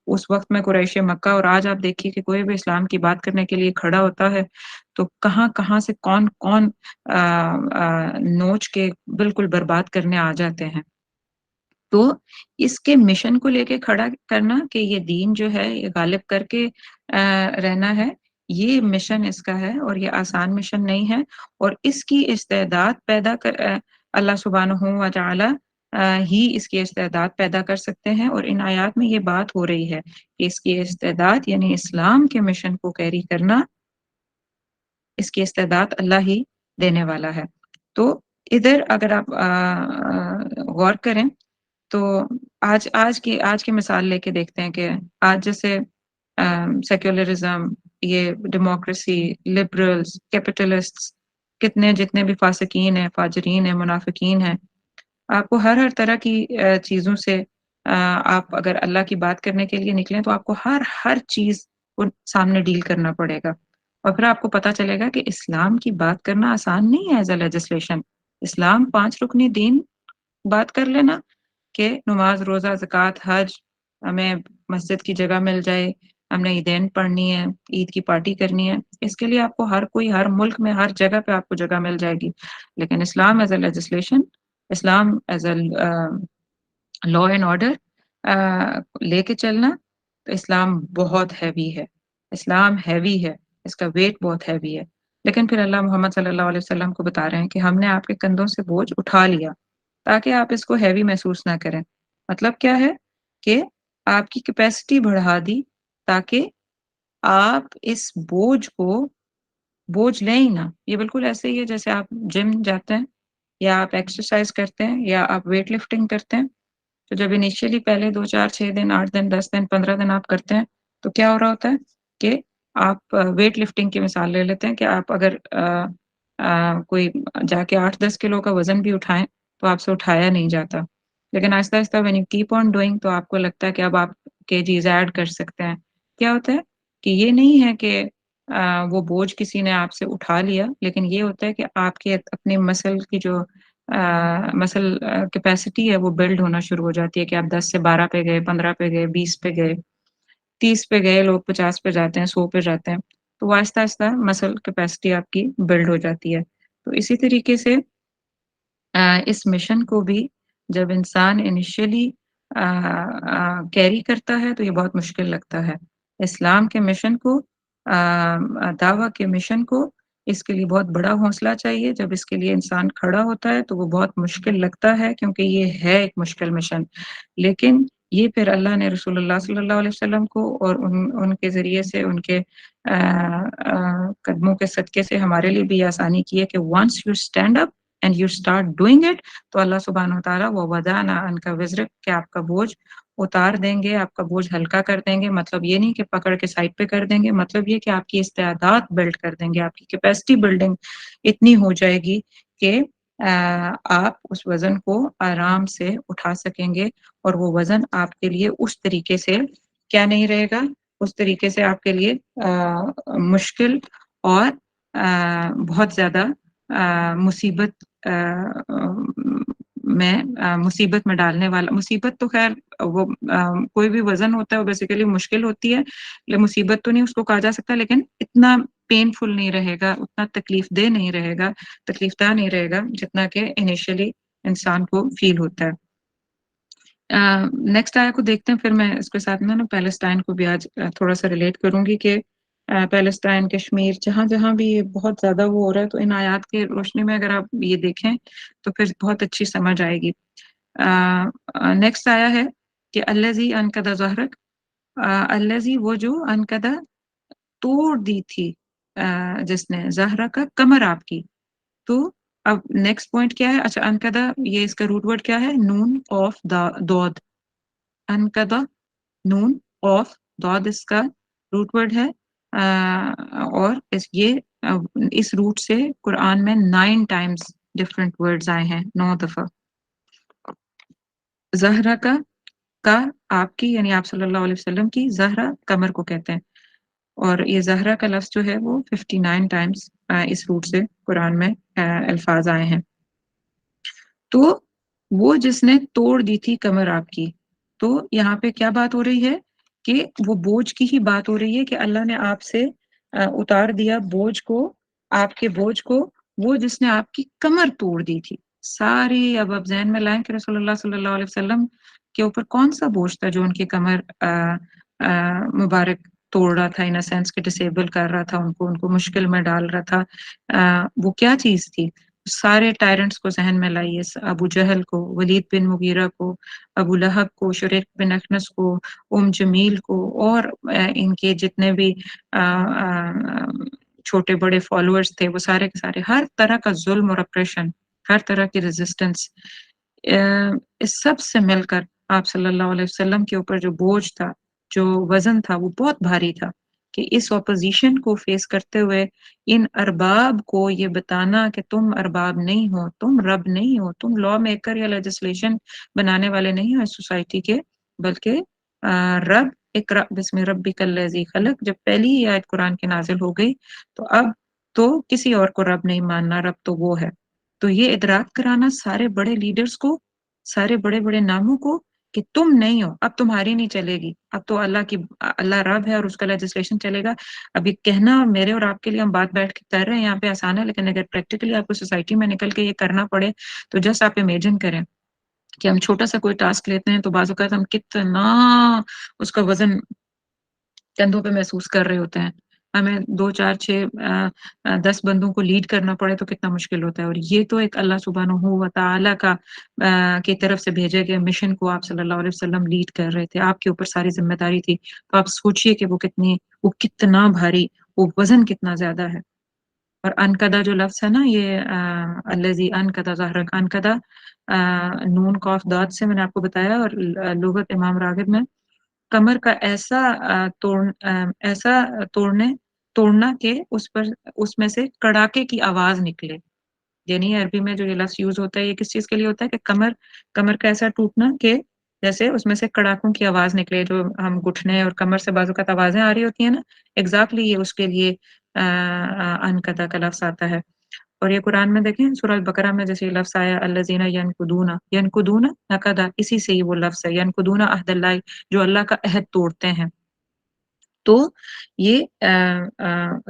اس وقت میں قریش مکہ اور آج آپ دیکھیے کہ کوئی بھی اسلام کی بات کرنے کے لیے کھڑا ہوتا ہے تو کہاں کہاں سے کون کون نوچ کے بالکل برباد کرنے آ جاتے ہیں. تو اس کے مشن کو لے کے کھڑا کرنا کہ یہ دین جو ہے یہ غالب کر کے رہنا ہے، یہ مشن اس کا ہے، اور یہ آسان مشن نہیں ہے. اور اس کی استعداد پیدا کر اللہ سبحانہ و تعالی ہی اس کی استعداد پیدا کر سکتے ہیں. اور ان آیات میں یہ بات ہو رہی ہے کہ اس کی استعداد یعنی اسلام کے مشن کو کیری کرنا، اس کی استعداد اللہ ہی دینے والا ہے. تو ادھر اگر آپ غور کریں تو آج کی مثال لے کے دیکھتے ہیں کہ آج جیسے سیکولرزم، یہ ڈیموکریسی، لبرلز، کیپٹلسٹ، جتنے بھی فاسقین ہیں، فاجرین ہیں، منافقین ہیں، آپ کو ہر طرح کی چیزوں سے آپ اگر اللہ کی بات کرنے کے لیے نکلیں تو آپ کو ہر چیز کو سامنے ڈیل کرنا پڑے گا. اور پھر آپ کو پتا چلے گا کہ اسلام کی بات کرنا آسان نہیں ہے ایز اے لیجسلیشن. اسلام 5 رکنی دین بات کر لینا کہ نماز، روزہ، زکوٰۃ، حج، ہمیں مسجد کی جگہ مل جائے، ہم نے عیدین پڑھنی ہے، عید کی پارٹی کرنی ہے، اس کے لیے آپ کو ہر ملک میں ہر جگہ پہ آپ کو جگہ مل جائے گی. لیکن اسلام ایز اے لیجسلیشن اسلام is a law and order لے کے چلنا، تو اسلام بہت ہیوی ہے، اسلام ہیوی ہے، اس کا ویٹ بہت ہیوی ہے، لیکن پھر اللہ محمد صلی اللہ علیہ وسلم کو بتا رہے ہیں کہ ہم نے آپ کے کندھوں سے بوجھ اٹھا لیا تاکہ آپ اس کو ہیوی محسوس نہ کریں۔ مطلب کیا ہے کہ آپ کی کیپیسٹی بڑھا دی تاکہ آپ اس بوجھ لیں ہی نہ۔ یہ بالکل ایسے ہی ہے جیسے آپ جم جاتے ہیں یا آپ ایکسرسائز کرتے ہیں یا آپ ویٹ لفٹنگ کرتے ہیں، تو جب انیشیلی پہلے 2 4 6 دن 8 دن 10 دن 15 دن آپ کرتے ہیں تو کیا ہو رہا ہوتا ہے کہ آپ ویٹ لفٹنگ کی مثال لے لیتے ہیں کہ آپ اگر کوئی جا کے 8 10 کلو کا وزن بھی اٹھائیں تو آپ سے اٹھایا نہیں جاتا، لیکن آہستہ آہستہ when you keep on doing تو آپ کو لگتا ہے کہ اب آپ کیجیز ایڈ کر سکتے ہیں۔ کیا ہوتا ہے کہ یہ نہیں ہے کہ وہ بوجھ کسی نے آپ سے اٹھا لیا، لیکن یہ ہوتا ہے کہ آپ کے اپنے مسل کی جو مسل کیپیسٹی ہے وہ بلڈ ہونا شروع ہو جاتی ہے کہ آپ 10 سے 12 پہ گئے، 15 پہ گئے، 20 پہ گئے، 30 پہ گئے، لوگ 50 پہ جاتے ہیں، 100 پہ جاتے ہیں، تو وہ آہستہ آہستہ مسل کیپیسٹی آپ کی بلڈ ہو جاتی ہے۔ تو اسی طریقے سے اس مشن کو بھی جب انسان انیشیلی کیری کرتا ہے تو یہ بہت مشکل لگتا ہے۔ اسلام کے مشن کو، دعویٰ کے مشن کو، اس کے لیے بہت بڑا حوصلہ چاہیے۔ جب اس کے لیے انسان کھڑا ہوتا ہے تو وہ بہت مشکل لگتا ہے کیونکہ یہ ہے ایک مشکل مشن، لیکن یہ پھر اللہ نے رسول اللہ صلی اللہ علیہ وسلم کو اور ان کے ذریعے سے ان کے قدموں کے صدقے سے ہمارے لیے بھی آسانی کی ہے کہ once you stand up and you start doing it تو اللہ سبحانہ وتعالیٰ وَوَضَعْنَا عَنْكَ وِزْرَكَ کہ آپ کا بوجھ اتار دیں گے، آپ کا بوجھ ہلکا کر دیں گے۔ مطلب یہ نہیں کہ پکڑ کے سائڈ پہ کر دیں گے، مطلب یہ کہ آپ کی استعداد بلڈ کر دیں گے، آپ کی کیپیسٹی بلڈنگ اتنی ہو جائے گی کہ آپ اس وزن کو آرام سے اٹھا سکیں گے، اور وہ وزن آپ کے لیے اس طریقے سے کیا نہیں رہے گا، اس طریقے سے آپ کے لیے مشکل اور بہت زیادہ مصیبت مصیبت میں ڈالنے والا۔ مصیبت تو خیر وہ کوئی بھی وزن ہوتا ہے وہ بیسیکلی مشکل ہوتی ہے، مصیبت تو نہیں اس کو کہا جا سکتا، لیکن اتنا پینفل نہیں رہے گا، اتنا تکلیف دہ نہیں رہے گا، تکلیف دہ نہیں رہے گا جتنا کہ انیشلی انسان کو فیل ہوتا ہے۔ نیکسٹ آیا کو دیکھتے ہیں، پھر میں اس کے ساتھ میں نا پیلسٹائن کو بھی آج تھوڑا سا ریلیٹ کروں گی کہ پیلسٹائن، کشمیر، جہاں جہاں بھی یہ بہت زیادہ وہ ہو رہا ہے، تو ان آیات کے روشنی میں اگر آپ یہ دیکھیں تو پھر بہت اچھی سمجھ آئے گی۔ نیکسٹ آیا ہے کہ الذی انقض ظہرک، الذی وہ جو انقض توڑ دی تھی جس نے ظہرہ کا کمر آپ کی۔ تو اب نیکسٹ پوائنٹ کیا ہے؟ اچھا، انقضا یہ اس کا روٹ ورڈ کیا ہے؟ نون آف دود، انقضا نون آف دود اس کا روٹ ورڈ ہے، اور اس روٹ سے قرآن میں 9 ٹائمز ڈفرنٹ ورڈز آئے ہیں، 9 دفعہ۔ زہرا کا آپ کی یعنی آپ صلی اللہ علیہ وسلم کی، زہرا کمر کو کہتے ہیں، اور یہ زہرا کا لفظ جو ہے وہ 59 ٹائمز اس روٹ سے قرآن میں الفاظ آئے ہیں۔ تو وہ جس نے توڑ دی تھی کمر آپ کی، تو یہاں پہ کیا بات ہو رہی ہے کہ وہ بوجھ کی ہی بات ہو رہی ہے کہ اللہ نے آپ سے اتار دیا بوجھ کو، آپ کے بوجھ کو، وہ جس نے آپ کی کمر توڑ دی تھی ساری۔ اب آپ ذہن میں لائیں کہ رسول اللہ صلی اللہ علیہ وسلم کے اوپر کون سا بوجھ تھا جو ان کی کمر مبارک توڑ رہا تھا، ان سینس کے ڈسیبل کر رہا تھا، ان کو مشکل میں ڈال رہا تھا۔ وہ کیا چیز تھی؟ سارے ٹائرنٹس کو ذہن میں لائیے، ابو جہل کو، ولید بن مغیرہ کو، ابو لہب کو، شریک بن اخنس کو، جمیل کو، اور ان کے جتنے بھی چھوٹے بڑے فالوورز تھے، وہ سارے کے سارے، ہر طرح کا ظلم اور اپریشن، ہر طرح کی ریزسٹنس، اس سب سے مل کر آپ صلی اللہ علیہ وسلم کے اوپر جو بوجھ تھا، جو وزن تھا، وہ بہت بھاری تھا کہ اس اپوزیشن کو فیس کرتے ہوئے ان ارباب کو یہ بتانا کہ تم ارباب نہیں ہو، تم رب نہیں ہو، تم لا میکر یا لیجسلیشن بنانے والے نہیں ہو اس سوسائٹی کے، بلکہ رب، اقرأ بسم ربک الذی خلق، جب پہلی ہی آیت قرآن کی نازل ہو گئی تو اب تو کسی اور کو رب نہیں ماننا، رب تو وہ ہے۔ تو یہ ادراک کرانا سارے بڑے لیڈرز کو، سارے بڑے بڑے ناموں کو کہ تم نہیں ہو، اب تمہاری نہیں چلے گی، اب تو اللہ رب ہے اور اس کا لیجسلیشن چلے گا۔ اب یہ کہنا میرے اور آپ کے لیے، ہم بات بیٹھ کے کر رہے ہیں یہاں پہ آسان ہے، لیکن اگر پریکٹیکلی آپ کو سوسائٹی میں نکل کے یہ کرنا پڑے تو جسٹ آپ امیجن کریں کہ ہم چھوٹا سا کوئی ٹاسک لیتے ہیں تو بعض اوقات ہم کتنا اس کا وزن کندھوں پہ محسوس کر رہے ہوتے ہیں، ہمیں 2 4 6 10 بندوں کو لیڈ کرنا پڑے تو کتنا مشکل ہوتا ہے، اور یہ تو ایک اللہ سبحانہ و تعالی کا کی طرف سے بھیجے گئے مشن کو آپ صلی اللہ علیہ وسلم لیڈ کر رہے تھے، آپ کے اوپر ساری ذمہ داری تھی، تو آپ سوچئے کہ وہ کتنا بھاری، وہ وزن کتنا زیادہ ہے۔ اور انقدہ جو لفظ ہے نا، یہ الذی انقدہ ظہرک، انقدہ نون قاف داد سے میں نے آپ کو بتایا، اور لغت امام راغب میں کمر کا ایسا توڑنا کہ اس میں سے کڑاکے کی آواز نکلے، یعنی عربی میں جو یہ لفظ یوز ہوتا ہے یہ کس چیز کے لیے ہوتا ہے کہ کمر کا ایسا ٹوٹنا کہ جیسے اس میں سے کڑاکوں کی آواز نکلے، جو ہم گھٹنے اور کمر سے بازو کا آوازیں آ رہی ہوتی ہیں نا، ایگزیکٹلی یہ اس کے لیے انقطع کا لفظ آتا ہے۔ اور یہ قرآن میں دیکھیں سورہ البقرہ میں جیسے یہ لفظ آیا الذین ینقضون نقض، اسی سے ہی وہ لفظ ہے ینقضون عہد اللہ، جو اللہ کا عہد توڑتے ہیں۔ تو یہ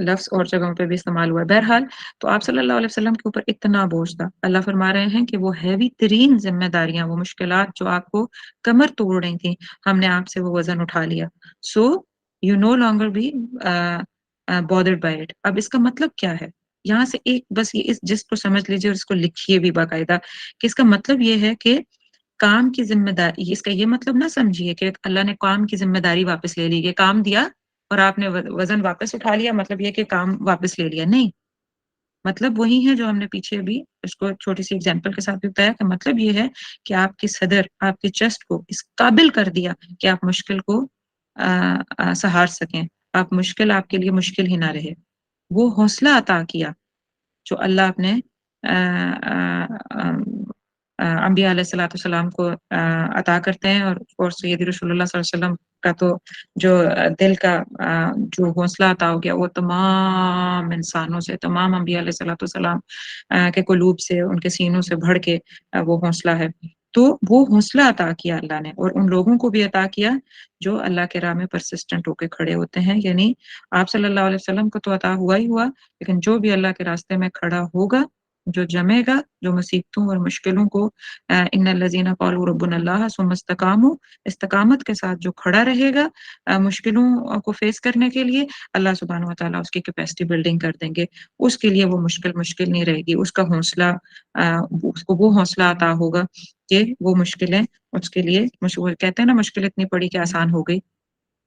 لفظ اور جگہوں پہ بھی استعمال ہوا ہے۔ بہرحال تو آپ صلی اللہ علیہ وسلم کے اوپر اتنا بوجھ تھا، اللہ فرما رہے ہیں کہ وہ ہیوی ترین ذمہ داریاں، وہ مشکلات جو آپ کو کمر توڑ رہی تھیں، ہم نے آپ سے وہ وزن اٹھا لیا۔ So you no longer be bothered by it۔ اب اس کا مطلب کیا ہے؟ یہاں سے ایک بس یہ اس جس کو سمجھ لیجیے اور اس کو لکھیے بھی باقاعدہ، کہ اس کا مطلب یہ ہے کہ کام کی ذمہ داری، اس کا یہ مطلب نہ سمجھیے کہ اللہ نے کام کی ذمہ داری واپس لے لی، کہ کام دیا اور آپ نے وزن واپس اٹھا لیا، مطلب یہ کہ کام واپس لے لیا، نہیں۔ مطلب وہی ہے جو ہم نے پیچھے بھی اس کو چھوٹی سی اگزامپل کے ساتھ بھی بتایا، کہ مطلب یہ ہے کہ آپ کی صدر، آپ کی چیسٹ کو اس قابل کر دیا کہ آپ مشکل کو سہار سکیں، آپ کے لیے مشکل ہی نہ رہے، وہ حوصلہ عطا کیا جو اللہ اپنے انبیاء علیہ الصلوۃ والسلام کو عطا کرتے ہیں، اور سید رسول اللہ صلی اللہ علیہ وسلم کا تو جو دل کا جو حوصلہ عطا ہو گیا، وہ تمام انسانوں سے، تمام انبیاء علیہ الصلوۃ والسلام کے قلوب سے، ان کے سینوں سے بڑھ کے وہ حوصلہ ہے۔ تو وہ حوصلہ عطا کیا اللہ نے، اور ان لوگوں کو بھی عطا کیا جو اللہ کے راہ میں پرسسٹنٹ ہو کے کھڑے ہوتے ہیں، یعنی آپ صلی اللہ علیہ وسلم کو تو عطا ہوا ہی ہوا، لیکن جو بھی اللہ کے راستے میں کھڑا ہوگا، جو جمے گا، جو مصیبتوں اور مشکلوں کو ان الذین قالوا ربنا اللہ ثم استقاموا، استقامت کے ساتھ جو کھڑا رہے گا مشکلوں کو فیس کرنے کے لیے، اللہ سبحانہ و تعالیٰ اس کی کیپیسٹی بلڈنگ کر دیں گے، اس کے لیے وہ مشکل نہیں رہے گی، اس کا حوصلہ، اس کو وہ حوصلہ عطا ہوگا کہ وہ مشکلیں اس کے لیے کہتے ہیں نا مشکل اتنی پڑی کہ آسان ہو گئی۔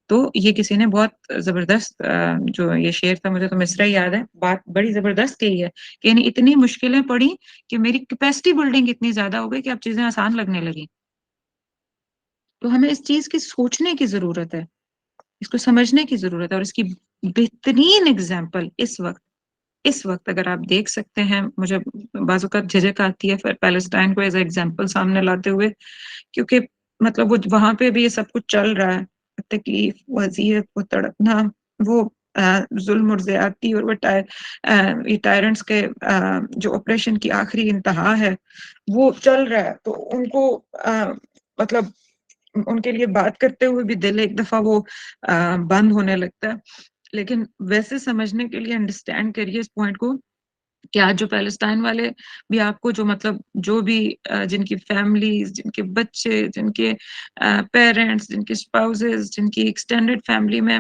تو یہ کسی نے بہت زبردست جو یہ شعر تھا، مجھے تو مصرع یاد ہے، بات بڑی زبردست کہی ہے کہ یعنی اتنی مشکلیں پڑی کہ میری کیپیسٹی بلڈنگ اتنی زیادہ ہو گئی کہ اب چیزیں آسان لگنے لگی۔ تو ہمیں اس چیز کی سوچنے کی ضرورت ہے، اس کو سمجھنے کی ضرورت ہے، اور اس کی بہترین اگزامپل اس وقت اگر آپ دیکھ سکتے ہیں، مجھے بعض اوقات جھجک آتی ہے پیلسٹائن کو ایز اے ایگزامپل سامنے لاتے ہوئے، کیونکہ مطلب وہ وہاں پہ بھی یہ سب کچھ چل رہا ہے، تکلیف، وہ اذیت، وہ تڑپنا، وہ ظلم اور زیادتی، اور وہ ٹائرنٹس کے جو آپریشن کی آخری انتہا ہے وہ چل رہا ہے، تو ان کو مطلب ان کے لیے بات کرتے ہوئے بھی دل ایک دفعہ وہ بند ہونے لگتا ہے، لیکن ویسے سمجھنے کے لیے انڈرسٹینڈ کریے اس پوائنٹ کو کہ آج جو پیلسٹائن والے بھی آپ کو جو مطلب جو بھی جن کی فیملیز، جن کے بچے، جن کے پیرنٹس، جن کے اسپاؤزز، جن کی ایکسٹینڈڈ فیملی میں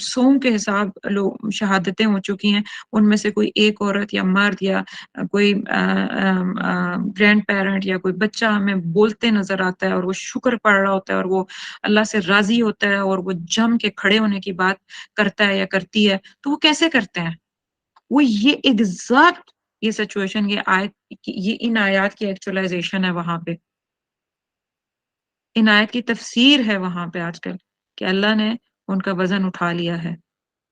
سو کے حساب لوگ شہادتیں ہو چکی ہیں، ان میں سے کوئی ایک عورت یا مرد یا کوئی گرینڈ پیرنٹ یا کوئی بچہ ہمیں بولتے نظر آتا ہے، اور وہ شکر پڑھ رہا ہوتا ہے، اور وہ اللہ سے راضی ہوتا ہے، اور وہ جم کے کھڑے ہونے کی بات کرتا ہے یا کرتی ہے، تو وہ کیسے کرتے ہیں؟ وہ یہ ایگزیکٹ یہ سچویشن، یہ ان آیات کی ایکچولائزیشن ہے وہاں پہ، ان آیت کی تفسیر ہے وہاں پہ آج کل، کہ اللہ نے ان کا وزن اٹھا لیا ہے،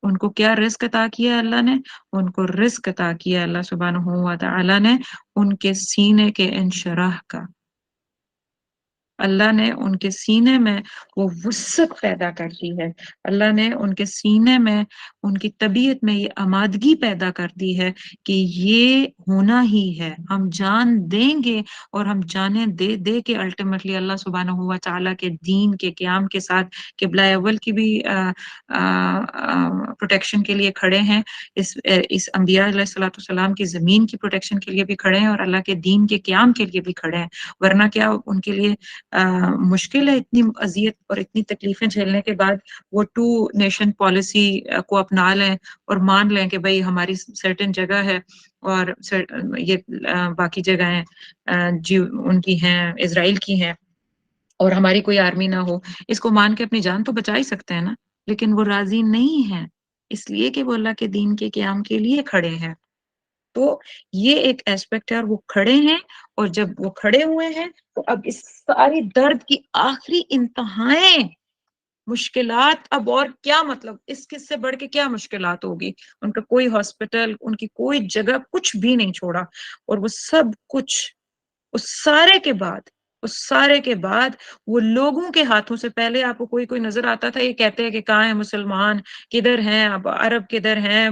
ان کو کیا رزق عطا کیا ہے اللہ نے؟ ان کو رزق عطا کیا ہے اللہ سبحانہ و تعالی نے ان کے سینے کے انشراح کا، اللہ نے ان کے سینے میں وہ وسعت پیدا کر دی ہے، اللہ نے ان کے سینے میں، ان کی طبیعت میں یہ آمادگی پیدا کر دی ہے کہ یہ ہونا ہی ہے، ہم جان دیں گے اور ہم جانیں دے دے کے الٹیمیٹلی اللہ سبحانہ ہوا تعالیٰ کے دین کے قیام کے ساتھ قبلہ اول کی بھی پروٹیکشن کے لیے کھڑے ہیں، اس انبیاء علیہ الصلوۃ والسلام کی زمین کی پروٹیکشن کے لیے بھی کھڑے ہیں اور اللہ کے دین کے قیام کے لیے بھی کھڑے ہیں، ورنہ کیا ان کے لیے مشکل ہے اتنی اذیت اور اتنی تکلیفیں جھیلنے کے بعد وہ ٹو نیشن پالیسی کو اپنا لیں اور مان لیں کہ بھئی ہماری سرٹن جگہ ہے اور یہ باقی جگہیں جی ان کی ہیں، اسرائیل کی ہیں، اور ہماری کوئی آرمی نہ ہو، اس کو مان کے اپنی جان تو بچا ہی سکتے ہیں نا، لیکن وہ راضی نہیں ہیں اس لیے کہ وہ اللہ کے دین کے قیام کے لیے کھڑے ہیں۔ تو یہ ایک ایسپیکٹ ہے اور وہ کھڑے ہیں، اور جب وہ کھڑے ہوئے ہیں تو اب اس ساری درد کی آخری انتہائیں مشکلات، اب اور کیا مطلب اس سے بڑھ کے کیا مشکلات ہوگی، ان کا کوئی ہاسپٹل، ان کی کوئی جگہ کچھ بھی نہیں چھوڑا، اور وہ سب کچھ اس سارے کے بعد وہ لوگوں کے ہاتھوں سے، پہلے آپ کو کوئی نظر آتا تھا یہ کہتے ہیں کہ کہاں ہیں مسلمان، کدھر ہیں اب عرب، کدھر ہیں،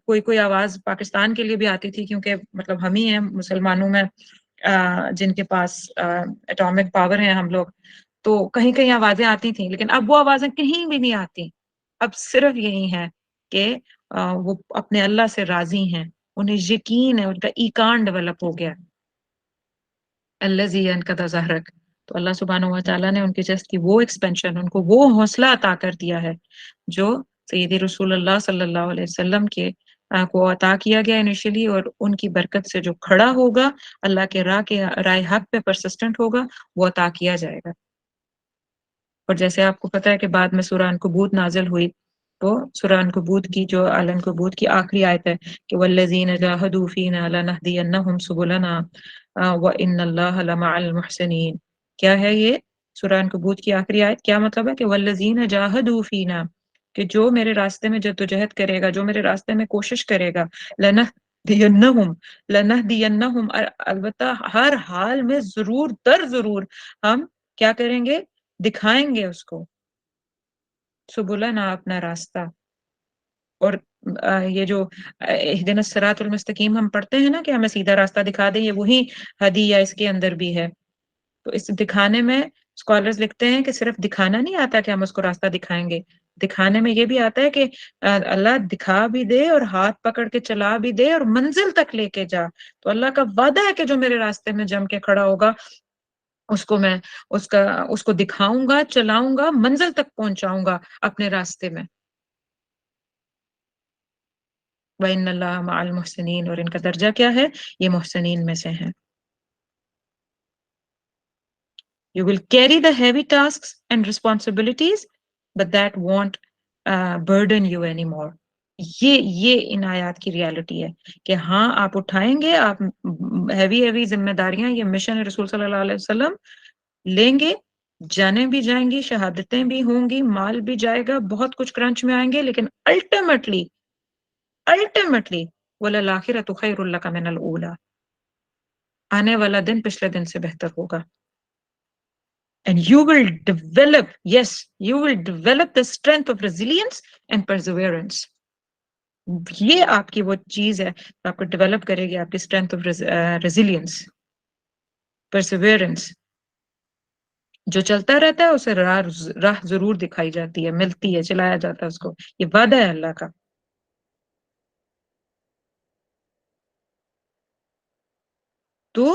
کوئی آواز پاکستان کے لیے بھی آتی تھی کیونکہ مطلب ہم ہی ہیں مسلمانوں میں جن کے پاس اٹامک پاور ہیں ہم لوگ، تو کہیں کہیں آوازیں آتی تھیں، لیکن اب وہ آوازیں کہیں بھی نہیں آتی، اب صرف یہی ہے کہ وہ اپنے اللہ سے راضی ہیں، انہیں یقین ہے، ان کا ایمان ڈیولپ ہو گیا، الذی انقض ظہرک، تو اللہ سبحانہ و تعالیٰ نے ان کے چیسٹ کی وہ ایکسپینشن، ان کو وہ حوصلہ عطا کر دیا ہے جو سیدی رسول اللہ صلی اللہ علیہ وسلم کے کو عطا کیا گیا انیشلی، اور ان کی برکت سے جو کھڑا ہوگا اللہ کے راہ حق پہ پرسسٹنٹ ہوگا وہ عطا کیا جائے گا۔ اور جیسے آپ کو پتہ ہے کہ بعد میں سورہ عنکبوت نازل ہوئی، تو سورہ عنکبوت کی جو عنکبوت کی آخری آیت ہے کہ والذین جاہدوا فینا لنہدینہم سبلنا وان اللہ لمع المحسنین، کیا ہے یہ سورہ عنکبوت کی آخری آیت؟ کیا مطلب ہے کہ والذین جاہدوا فینا، کہ جو میرے راستے میں جدوجہد کرے گا، جو میرے راستے میں کوشش کرے گا، لنہدینہم لنہدینہم، البتہ ہر حال میں ضرور در ضرور ہم کیا کریں گے، دکھائیں گے اس کو سبلنا، اپنا راستہ۔ اور یہ جو اہدنا الصراط المستقیم ہم پڑھتے ہیں نا کہ ہمیں سیدھا راستہ دکھا دیں، یہ وہی ہدی یا اس کے اندر بھی ہے، تو اس دکھانے میں اسکالرز لکھتے ہیں کہ صرف دکھانا نہیں آتا کہ ہم اس کو راستہ دکھائیں گے، دکھانے میں یہ بھی آتا ہے کہ اللہ دکھا بھی دے اور ہاتھ پکڑ کے چلا بھی دے اور منزل تک لے کے جا، تو اللہ کا وعدہ ہے کہ جو میرے راستے میں جم کے کھڑا ہوگا اس کو میں اس کو دکھاؤں گا، چلاؤں گا، منزل تک پہنچاؤں گا اپنے راستے میں۔ وَإِنَّ اللَّهَ مَعَ الْمُحْسِنِينَ، اور ان کا درجہ کیا ہے، یہ محسنین میں سے ہیں۔ You will carry the heavy tasks and responsibilities, but that won't burden you anymore۔ یہ ان آیات کی ریالٹی ہے کہ ہاں آپ اٹھائیں گے، آپ ہیوی ذمہ داریاں، یہ مشن رسول صلی اللہ علیہ وسلم لیں گے، جانیں بھی جائیں گی، شہادتیں بھی ہوں گی، مال بھی جائے گا، بہت کچھ کرنچ میں آئیں گے، لیکن الٹیمیٹلی وَلَلْآخِرَةُ خَيْرٌ لَكَ مِنَ الْأُولَى، آنے والا دن پچھلے دن سے بہتر ہوگا۔ And you will develop, yes, you will develop the strength of resilience and perseverance۔ یہ آپ کی وہ چیز ہے جو آپ کو ڈیولپ کرے گی، آپ کی اسٹرینتھ آف ریزیلینس، پرسیویرنس۔ جو چلتا رہتا ہے اسے راہ ضرور دکھائی جاتی ہے، ملتی ہے، چلایا جاتا ہے اس کو، یہ وعدہ ہے اللہ کا۔ تو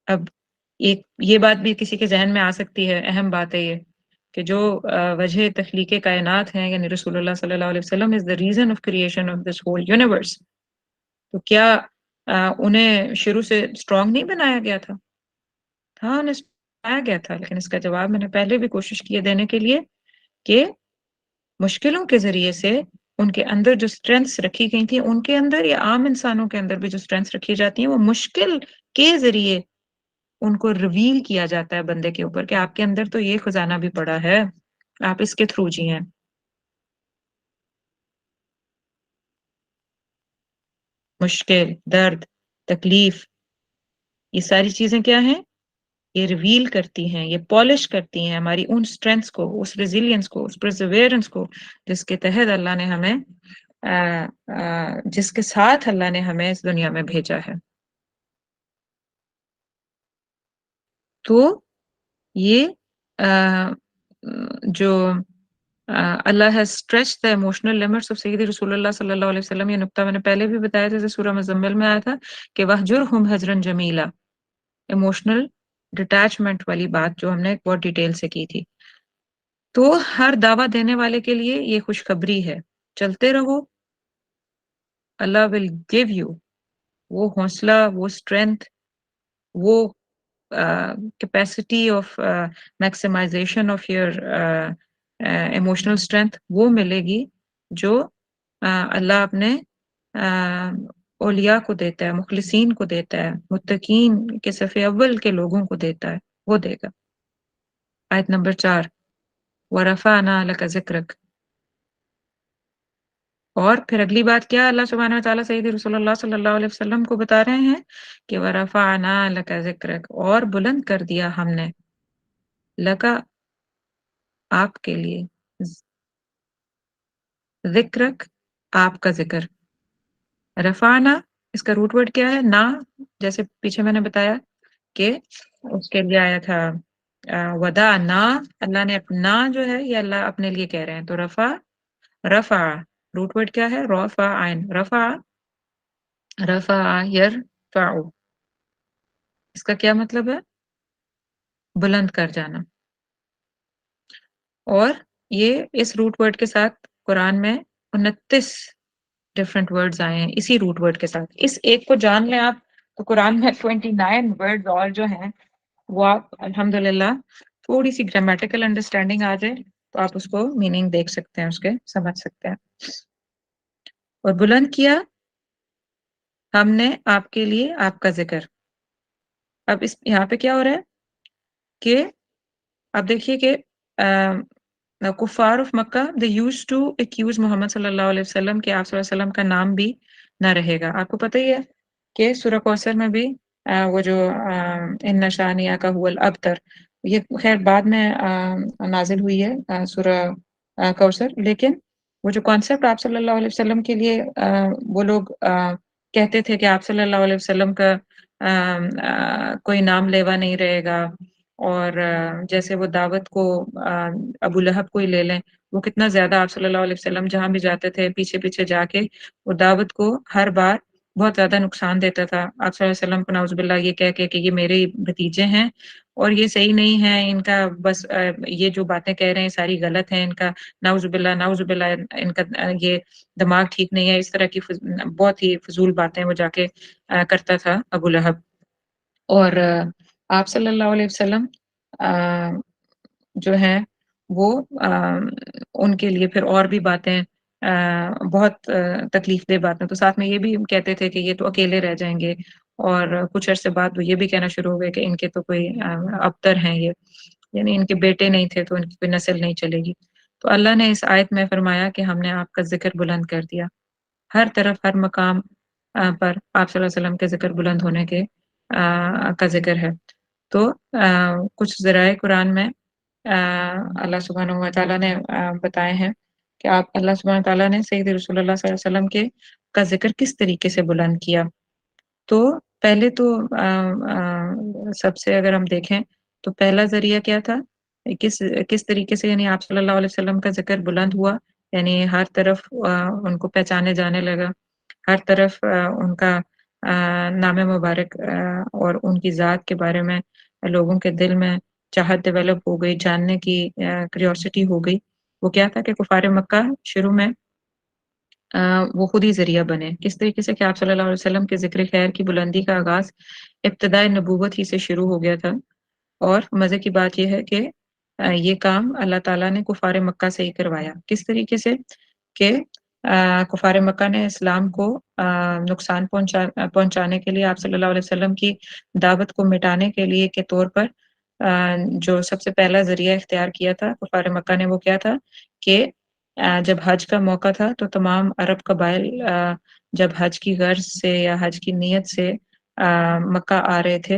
اب ایک یہ بات بھی کسی کے ذہن میں آ سکتی ہے، اہم بات ہے یہ کہ جو وجہ تخلیق کائنات ہیں، یعنی رسول اللہ صلی اللہ علیہ وسلم از the reason of creation of this whole universe، تو کیا انہیں شروع سے اسٹرانگ نہیں بنایا گیا تھا؟ ہاں انہیں بنایا گیا تھا، لیکن اس کا جواب میں نے پہلے بھی کوشش کی ہے دینے کے لیے کہ مشکلوں کے ذریعے سے ان کے اندر جو اسٹرینگس رکھی گئی تھیں، ان کے اندر یا عام انسانوں کے اندر بھی جو اسٹرینگس رکھی جاتی ہیں، وہ مشکل کے ذریعے ان کو ریویل کیا جاتا ہے بندے کے اوپر کہ آپ کے اندر تو یہ خزانہ بھی پڑا ہے، آپ اس کے تھرو جی ہیں۔ مشکل، درد، تکلیف، یہ ساری چیزیں کیا ہیں؟ یہ ریویل کرتی ہیں، یہ پالش کرتی ہیں ہماری ان اسٹرینتھس کو، اس ریزیلینس کو، اس پرزیویرنس کو، جس کے تحت اللہ نے ہمیں جس کے ساتھ اللہ نے ہمیں اس دنیا میں بھیجا ہے. تو یہ جو اللہ has stretched the emotional limits of سیدی رسول اللہ صلی اللہ علیہ وسلم، یہ نقطہ میں نے پہلے بھی بتایا تھا، جیسے سورہ مزمل میں آیا تھا کہ وَهْجُرْهُمْ هَجْرًا جَمِيلًا، ایموشنل ڈٹیچمنٹ والی بات جو ہم نے بہت ڈیٹیل سے کی تھی. تو ہر دعویٰ دینے والے کے لیے یہ خوشخبری ہے، چلتے رہو، اللہ ول گیو یو وہ حوصلہ، وہ اسٹرینتھ، وہ capacity of maximization of your emotional strength وہ ملے گی جو اللہ اپنے اولیاء کو دیتا ہے، مخلصین کو دیتا ہے، متقین کے صف اول کے لوگوں کو دیتا ہے، وہ دے گا. آیت نمبر 4 وَرَفَعْنَا لَكَ ذِكْرَكَ. اور پھر اگلی بات کیا اللہ سبحانہ وتعالیٰ سید رسول اللہ صلی اللہ علیہ وسلم کو بتا رہے ہیں کہ وَرَفَعْنَا لَكَ ذِكْرَكَ، اور بلند کر دیا ہم نے، لَكَ آپ کے لیے، ذکرک آپ کا ذکر. رفعنا اس کا روٹ ورڈ کیا ہے؟ نا، جیسے پیچھے میں نے بتایا کہ اس کے لیے آیا تھا ودا نا، اللہ نے اپنا جو ہے یہ اللہ اپنے لیے کہہ رہے ہیں. تو رفع روٹ ورڈ کیا ہے؟ رفع عین، رفع یرفع، اس کا کیا مطلب ہے؟ بلند کر جانا. اور یہ اس روٹ ورڈ کے ساتھ قرآن میں 29 ڈفرینٹ ورڈز آئے ہیں اسی روٹ ورڈ کے ساتھ. اس ایک کو جان لیں آپ تو قرآن میں 29 ورڈز اور جو ہیں وہ آپ الحمدللہ تھوڑی سی گرامیٹیکل انڈرسٹینڈنگ آ جائے تو آپ اس کو میننگ دیکھ سکتے ہیں، اس کے سمجھ سکتے ہیں. اور بلند کیا ہم نے آپ کے لیے آپ کا ذکر. اب اس یہاں پہ کیا ہو رہا ہے کہ اب دیکھیے کہ کفار of Mecca they use to accuse Muhammad صلی اللہ علیہ وسلم کہ آپ صلی اللہ علیہ وسلم کا نام بھی نہ رہے گا. آپ کو پتہ ہی ہے کہ سورہ کوثر میں بھی وہ جو ان نشانیہ کا هو الابتر، یہ خیر بعد میں نازل ہوئی ہے سورہ کوثر، لیکن وہ جو کانسیپٹ آپ صلی اللہ علیہ وسلم کے لیے وہ لوگ کہتے تھے کہ آپ صلی اللہ علیہ وسلم کا کوئی نام لیوا نہیں رہے گا، اور جیسے وہ دعوت کو ابو لہب کو ہی لے لیں، وہ کتنا زیادہ آپ صلی اللہ علیہ وسلم جہاں بھی جاتے تھے پیچھے پیچھے جا کے وہ دعوت کو ہر بار بہت زیادہ نقصان دیتا تھا. آپ صلی اللہ علیہ وسلم کو نعوذ باللہ یہ کہہ کے کہ یہ میرے بھتیجے ہیں اور یہ صحیح نہیں ہے، ان کا بس یہ جو باتیں کہہ رہے ہیں ساری غلط ہیں، ان کا نعوذ باللہ نعوذ باللہ ان کا یہ دماغ ٹھیک نہیں ہے، اس طرح کی بہت ہی فضول باتیں وہ جا کے کرتا تھا ابو لہب. اور آپ صلی اللہ علیہ وسلم جو ہیں وہ ان کے لیے پھر اور بھی باتیں بہت تکلیف دہ باتیں، تو ساتھ میں یہ بھی کہتے تھے کہ یہ تو اکیلے رہ جائیں گے، اور کچھ عرصے بعد وہ یہ بھی کہنا شروع ہو گئے کہ ان کے تو کوئی ابتر ہیں، یہ یعنی ان کے بیٹے نہیں تھے تو ان کی کوئی نسل نہیں چلے گی. تو اللہ نے اس آیت میں فرمایا کہ ہم نے آپ کا ذکر بلند کر دیا، ہر طرف ہر مقام پر آپ صلی اللہ علیہ وسلم کے ذکر بلند ہونے کے کا ذکر ہے. تو کچھ ذرائع قرآن میں اللہ سبحانہ و تعالیٰ نے بتائے ہیں کہ آپ اللہ سبحانہ و تعالیٰ نے سید رسول اللہ صلی اللہ علیہ وسلم کے کا ذکر کس طریقے سے بلند کیا. تو پہلے تو سب سے اگر ہم دیکھیں تو پہلا ذریعہ کیا تھا، کس طریقے سے یعنی آپ صلی اللہ علیہ وسلم کا ذکر بلند ہوا، یعنی ہر طرف ان کو پہچانے جانے لگا، ہر طرف ان کا نام مبارک اور ان کی ذات کے بارے میں لوگوں کے دل میں چاہت ڈیولپ ہو گئی، جاننے کی کریوسٹی ہو گئی. وہ کیا تھا کہ کفار مکہ شروع میں وہ خود ہی ذریعہ بنے. کس طریقے سے کہ آپ صلی اللہ علیہ وسلم کے ذکر خیر کی بلندی کا آغاز ابتدائے نبوت ہی سے شروع ہو گیا تھا. اور مزے کی بات یہ ہے کہ یہ کام اللہ تعالیٰ نے کفار مکہ سے ہی کروایا. کس طریقے سے کہ کفار مکہ نے اسلام کو نقصان پہنچانے کے لیے آپ صلی اللہ علیہ وسلم کی دعوت کو مٹانے کے لیے کے طور پر جو سب سے پہلا ذریعہ اختیار کیا تھا کفار مکہ نے، وہ کیا تھا کہ جب حج کا موقع تھا تو تمام عرب قبائل جب حج کی غرض سے یا حج کی نیت سے مکہ آ رہے تھے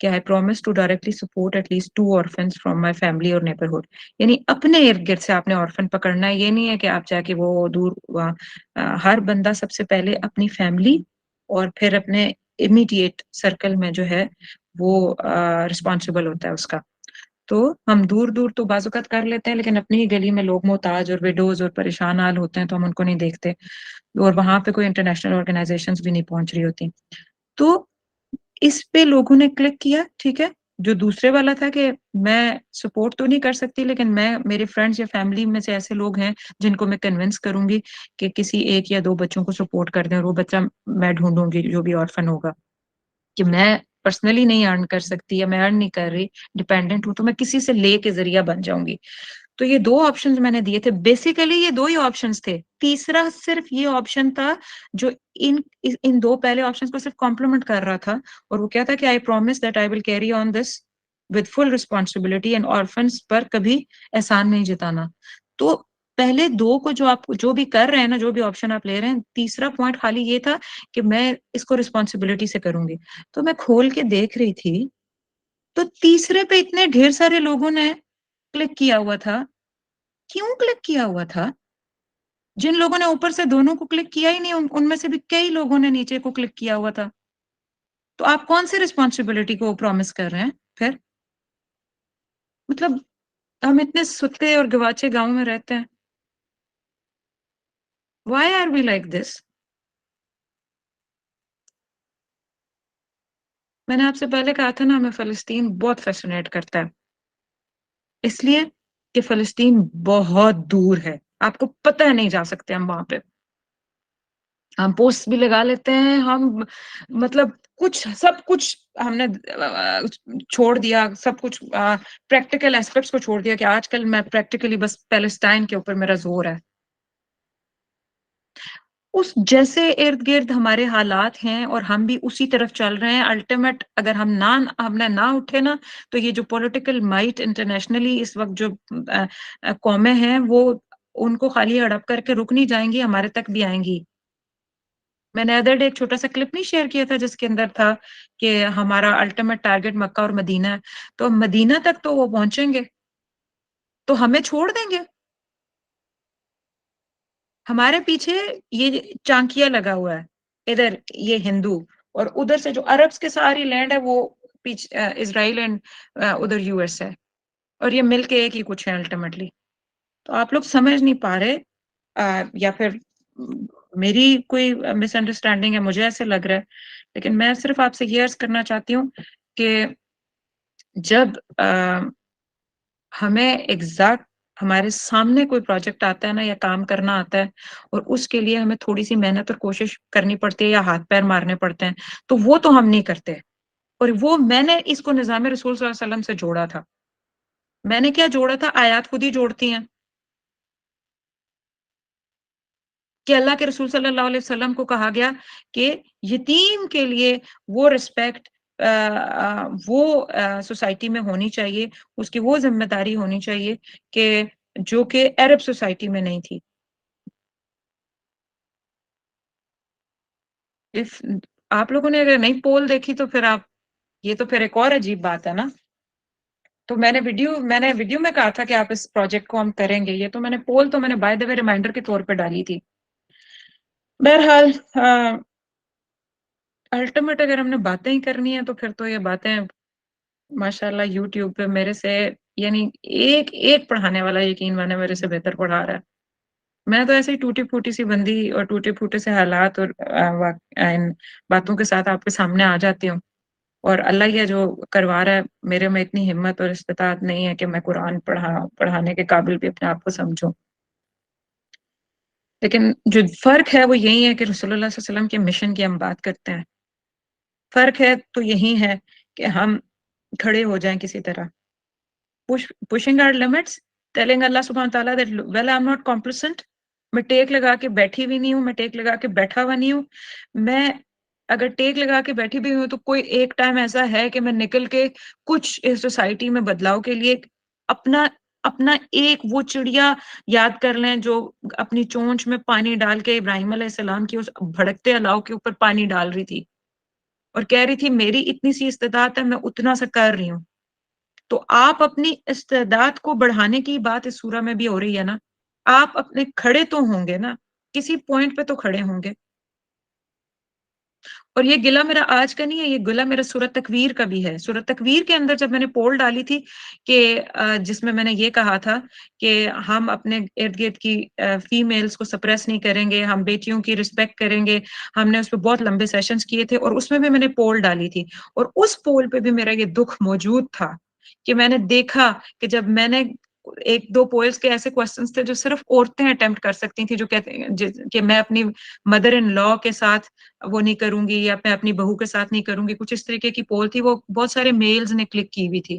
کہ I promise to directly support at least 2 orphans from my family اور نیبرہڈ. یعنی اپنے ارد گرد سے آپ نے orphan پکڑنا ہے. یہ نہیں ہے کہ آپ جا کے وہ دور ہر بندہ سب سے پہلے اپنی فیملی اور پھر اپنے امیڈیٹ سرکل میں جو ہے وہ رسپانسبل ہوتا ہے اس کا. تو ہم دور دور تو بعض اوقات کر لیتے ہیں لیکن اپنی ہی گلی میں لوگ محتاج اور ویڈوز اور پریشان حال ہوتے ہیں تو ہم ان کو نہیں دیکھتے, اور وہاں پہ کوئی انٹرنیشنل آرگنائزیشنز بھی نہیں پہنچ رہی ہوتی. تو اس پہ لوگوں نے کلک کیا, ٹھیک ہے. جو دوسرے والا تھا کہ میں سپورٹ تو نہیں کر سکتی لیکن میں میرے فرینڈس یا فیملی میں سے ایسے لوگ ہیں جن کو میں کنونس کروں گی کہ کسی ایک یا 2 بچوں کو سپورٹ کر دیں, اور وہ بچہ میں ڈھونڈوں گی جو بھی آرفن ہوگا. کہ میں پرسنلی نہیں ارن کر سکتی یا میں ارن نہیں کر رہی, ڈیپینڈنٹ ہوں, تو میں کسی سے لے کے ذریعہ بن جاؤں گی. تو یہ 2 آپشنز میں نے دیے تھے. بیسیکلی یہ 2 ہی آپشنز تھے. تیسرا صرف یہ آپشن تھا جو ان 2 پہلے آپشنز کو صرف کمپلیمنٹ کر رہا تھا, اور وہ کیا تھا کہ I promise that I will carry on this with full responsibility and orphans پر کبھی احسان نہیں جتانا. تو پہلے 2 کو جو آپ جو بھی کر رہے ہیں نا, جو بھی آپشن آپ لے رہے ہیں, تیسرا پوائنٹ خالی یہ تھا کہ میں اس کو ریسپانسبلٹی سے کروں گی. تو میں کھول کے دیکھ رہی تھی تو تیسرے پہ اتنے ڈھیر سارے لوگوں نے کلک کیا ہوا تھا. کیوں کلک کیا ہوا تھا؟ جن لوگوں نے اوپر سے دونوں کو کلک کیا ہی نہیں ان میں سے بھی کئی لوگوں نے نیچے کو کلک کیا ہوا تھا. تو آپ کون سی ریسپانسبلٹی کو پرومس کر رہے ہیں پھر؟ مطلب ہم اتنے ستے اور گواچے گاؤں میں رہتے ہیں. Why are we like this? میں نے آپ سے پہلے کہا تھا نا, ہمیں فلسطین بہت فیسنیٹ کرتا ہے, اس لیے کہ فلسطین بہت دور ہے. آپ کو پتہ ہے نہیں جا سکتے ہم وہاں پہ. ہم پوسٹ بھی لگا لیتے ہیں, ہم مطلب کچھ سب کچھ ہم نے چھوڑ دیا, سب کچھ پریکٹیکل ایسپیکٹس کو چھوڑ دیا کہ آج کل میں پریکٹیکلی بس پیلسٹائن کے اوپر میرا زور ہے. اس جیسے ارد گرد ہمارے حالات ہیں اور ہم بھی اسی طرف چل رہے ہیں. الٹیمیٹ اگر ہم نے نہ اٹھے نا, تو یہ جو پولیٹیکل مائٹ انٹرنیشنلی اس وقت جو قومیں ہیں وہ ان کو خالی ہڑپ کر کے رک نہیں جائیں گی, ہمارے تک بھی آئیں گی. میں نے ادر ڈے ایک چھوٹا سا کلپ نہیں شیئر کیا تھا جس کے اندر تھا کہ ہمارا الٹیمیٹ ٹارگیٹ مکہ اور مدینہ ہے. تو مدینہ تک تو وہ پہنچیں گے تو ہمیں چھوڑ دیں گے. ہمارے پیچھے یہ چانکیا لگا ہوا ہے, ادھر یہ ہندو, اور ادھر سے جو عربس کے ساری لینڈ ہے وہ پیچھے اسرائیل اینڈ ادھر یو ایس ہے, اور یہ مل کے ایک ہی کچھ ہے الٹیمیٹلی. تو آپ لوگ سمجھ نہیں پا رہے, یا پھر میری کوئی مس انڈرسٹینڈنگ ہے, مجھے ایسے لگ رہا ہے. لیکن میں صرف آپ سے یہ عرض کرنا چاہتی ہوں کہ جب ہمیں ایگزیکٹ ہمارے سامنے کوئی پروجیکٹ آتا ہے نا, یا کام کرنا آتا ہے, اور اس کے لیے ہمیں تھوڑی سی محنت اور کوشش کرنی پڑتی ہے یا ہاتھ پیر مارنے پڑتے ہیں, تو وہ تو ہم نہیں کرتے. اور وہ میں نے اس کو نظام رسول صلی اللہ علیہ وسلم سے جوڑا تھا. میں نے کیا جوڑا تھا؟ آیات خود ہی جوڑتی ہیں کہ اللہ کے رسول صلی اللہ علیہ وسلم کو کہا گیا کہ یتیم کے لیے وہ رسپیکٹ وہ سوسائٹی میں ہونی چاہیے, اس کی وہ ذمہ داری ہونی چاہیے کہ جو کہ عرب سوسائٹی میں نہیں تھی. آپ لوگوں نے اگر نہیں پول دیکھی تو پھر آپ, یہ تو پھر ایک اور عجیب بات ہے نا. تو میں نے ویڈیو میں کہا تھا کہ آپ اس پروجیکٹ کو ہم کریں گے. یہ تو میں نے پول تو میں نے بائی دا وے ریمائنڈر کے طور پہ ڈالی تھی. بہرحال الٹیمیٹ اگر ہم نے باتیں ہی کرنی ہیں تو پھر تو یہ باتیں ماشاءاللہ یوٹیوب پہ میرے سے, یعنی ایک ایک پڑھانے والا یقین مانے میرے سے بہتر پڑھا رہا ہے. میں تو ایسے ہی ٹوٹی پھوٹی سی بندی اور ٹوٹے پھوٹے سے حالات اور ان باتوں کے ساتھ آپ کے سامنے آ جاتی ہوں, اور اللہ یہ جو کروا رہا ہے, میرے میں اتنی ہمت اور استطاعت نہیں ہے کہ میں قرآن پڑھانے کے قابل بھی اپنے آپ کو سمجھوں. لیکن جو فرق ہے وہ یہی ہے کہ رسول اللہ صلی اللہ علیہ وسلم کے مشن کی ہم بات کرتے ہیں. فرق ہے تو یہی ہے کہ ہم کھڑے ہو جائیں کسی طرح, pushing our limits, telling Allah subhanahu wa ta'ala that well I'm not complacent. میں ٹیک لگا کے بیٹھی بھی نہیں ہوں, میں ٹیک لگا کے بیٹھا ہوا نہیں ہوں. میں اگر ٹیک لگا کے بیٹھی بھی ہوں تو کوئی ایک ٹائم ایسا ہے کہ میں نکل کے کچھ اس سوسائٹی میں بدلاؤ کے لیے اپنا اپنا ایک وہ چڑیا یاد کر لیں جو اپنی چونچ میں پانی ڈال کے ابراہیم علیہ السلام کی اس بھڑکتے الاؤ کے اوپر پانی ڈال رہی تھی. اور کہہ رہی تھی میری اتنی سی استطاعت ہے، میں اتنا سا کر رہی ہوں. تو آپ اپنی استعداد کو بڑھانے کی بات اس سورہ میں بھی ہو رہی ہے نا. آپ اپنے کھڑے تو ہوں گے نا، کسی پوائنٹ پہ تو کھڑے ہوں گے. اور یہ گلہ میرا آج کا نہیں ہے، یہ گلہ میرا سورۃ تکویر کا بھی ہے. سورۃ تکویر کے اندر جب میں نے پول ڈالی تھی کہ جس میں نے یہ کہا تھا کہ ہم اپنے ارد گرد کی فیمیلز کو سپریس نہیں کریں گے، ہم بیٹیوں کی رسپیکٹ کریں گے، ہم نے اس پہ بہت لمبے سیشنز کیے تھے، اور اس میں بھی میں نے پول ڈالی تھی. اور اس پول پہ بھی میرا یہ دکھ موجود تھا کہ میں نے دیکھا کہ جب میں نے ایک دو پولز کے ایسے کوسچنز تھے جو صرف عورتیں اٹیمپٹ کر سکتی تھیں، جو کہتے ہیں کہ میں اپنی مدر ان لا کے ساتھ وہ نہیں کروں گی، یا میں اپنی بہو کے ساتھ نہیں کروں گی، کچھ اس طریقے کی پول تھی. وہ بہت سارے میلز نے کلک کی ہوئی تھی،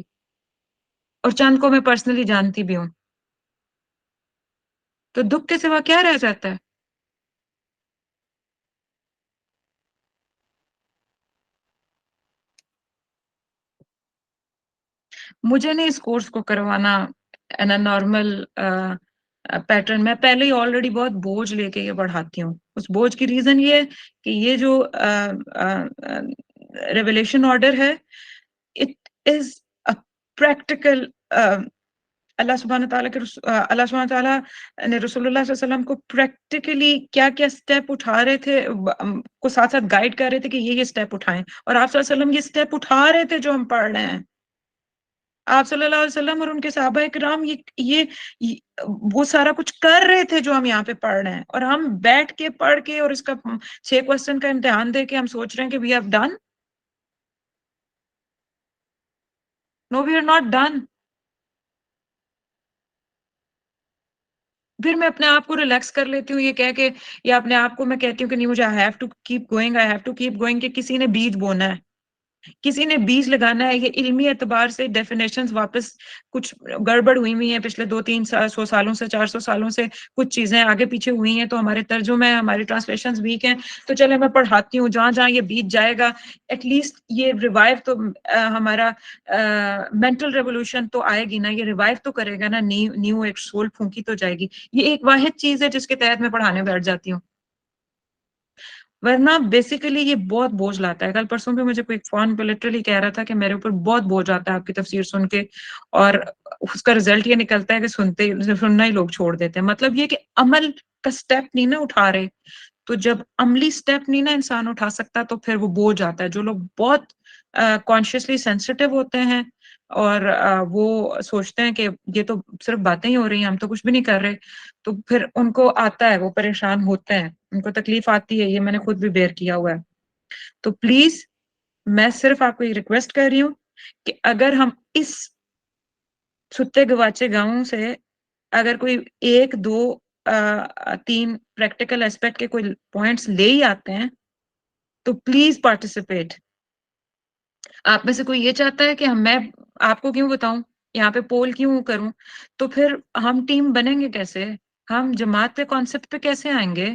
اور چند کو میں پرسنلی جانتی بھی ہوں. تو دکھ کے سوا کیا رہ جاتا ہے؟ مجھے نہیں اس کورس کو کروانا نارمل پیٹرن. میں پہلے ہی آلریڈی بہت بوجھ لے کے یہ پڑھاتی ہوں. اس بوجھ کی ریزن یہ ہے کہ یہ جو ریولیشن آرڈر ہے، اٹ از پریکٹیکل. اللہ سبحانہ تعالیٰ کے اللہ سبحانہ تعالیٰ نے رسول اللہ صلی اللہ علیہ وسلم کو پریکٹیکلی کیا کیا سٹیپ اٹھا رہے تھے، کو ساتھ ساتھ گائیڈ کر رہے تھے کہ یہ سٹیپ اٹھائیں. اور آپ صلی اللہ علیہ وسلم یہ سٹیپ اٹھا رہے تھے جو ہم پڑھ رہے ہیں. آپ صلی اللہ علیہ وسلم اور ان کے صحابہ کرام وہ سارا کچھ کر رہے تھے جو ہم یہاں پہ پڑھ رہے ہیں، اور ہم بیٹھ کے پڑھ کے اور اس کا 6 کوسچن کا امتحان دے کے ہم سوچ رہے ہیں کہ we have done. No we are not done. پھر میں اپنے آپ کو ریلیکس کر لیتی ہوں یہ کہہ کے، یا اپنے آپ کو میں کہتی ہوں کہ نہیں، مجھے I have to keep going, I have to keep going, کہ کسی نے بیج بونا ہے، کسی نے بیج لگانا ہے. یہ علمی اعتبار سے ڈیفینیشنز واپس کچھ گڑبڑ ہوئی ہیں پچھلے 200-300 سالوں سے، 400 سالوں سے. کچھ چیزیں آگے پیچھے ہوئی ہیں، تو ہمارے ترجمے ہیں، ہماری ٹرانسلیشنز ویک ہیں. تو چلے میں پڑھاتی ہوں، جہاں جہاں یہ بیج جائے گا ایٹ لیسٹ یہ ریوائو تو ہمارا مینٹل ریولوشن تو آئے گی نا، یہ ریوائو تو کرے گا نا، نیو ایک سول پھونکی تو جائے گی. یہ ایک واحد چیز ہے جس کے تحت میں پڑھانے بیٹھ جاتی ہوں. ورنہ بیسیکلی یہ بہت بوجھ لاتا ہے. کل پرسوں پہ مجھے کوئی فون پہ لٹرلی کہہ رہا تھا کہ میرے اوپر بہت بوجھ آتا ہے آپ کی تفسیر سن کے، اور اس کا رزلٹ یہ نکلتا ہے کہ سننا ہی لوگ چھوڑ دیتے ہیں. مطلب یہ کہ عمل کا سٹیپ نہیں نا اٹھا رہے. تو جب عملی سٹیپ نہیں نا انسان اٹھا سکتا، تو پھر وہ بوجھ آتا ہے. جو لوگ بہت کانشیسلی سینسٹیو ہوتے ہیں اور وہ سوچتے ہیں کہ یہ تو صرف باتیں ہی ہو رہی ہیں، ہم تو کچھ بھی نہیں کر رہے، تو پھر ان کو آتا ہے، وہ پریشان ہوتے ہیں، ان کو تکلیف آتی ہے. یہ میں نے خود بھی بیئر کیا ہوا ہے. تو پلیز میں صرف آپ کو یہ ریکویسٹ کر رہی ہوں کہ اگر ہم اس ستے گواچے گاؤں سے اگر کوئی 1 2 3 پریکٹیکل اسپیکٹ کے کوئی پوائنٹس لے ہی آتے ہیں تو پلیز پارٹیسپیٹ. آپ میں سے کوئی یہ چاہتا ہے کہ میں آپ کو کیوں بتاؤں، یہاں پہ پول کیوں کروں؟ تو پھر ہم ٹیم بنیں گے کیسے؟ ہم جماعت پہ کانسیپٹ پہ کیسے آئیں گے؟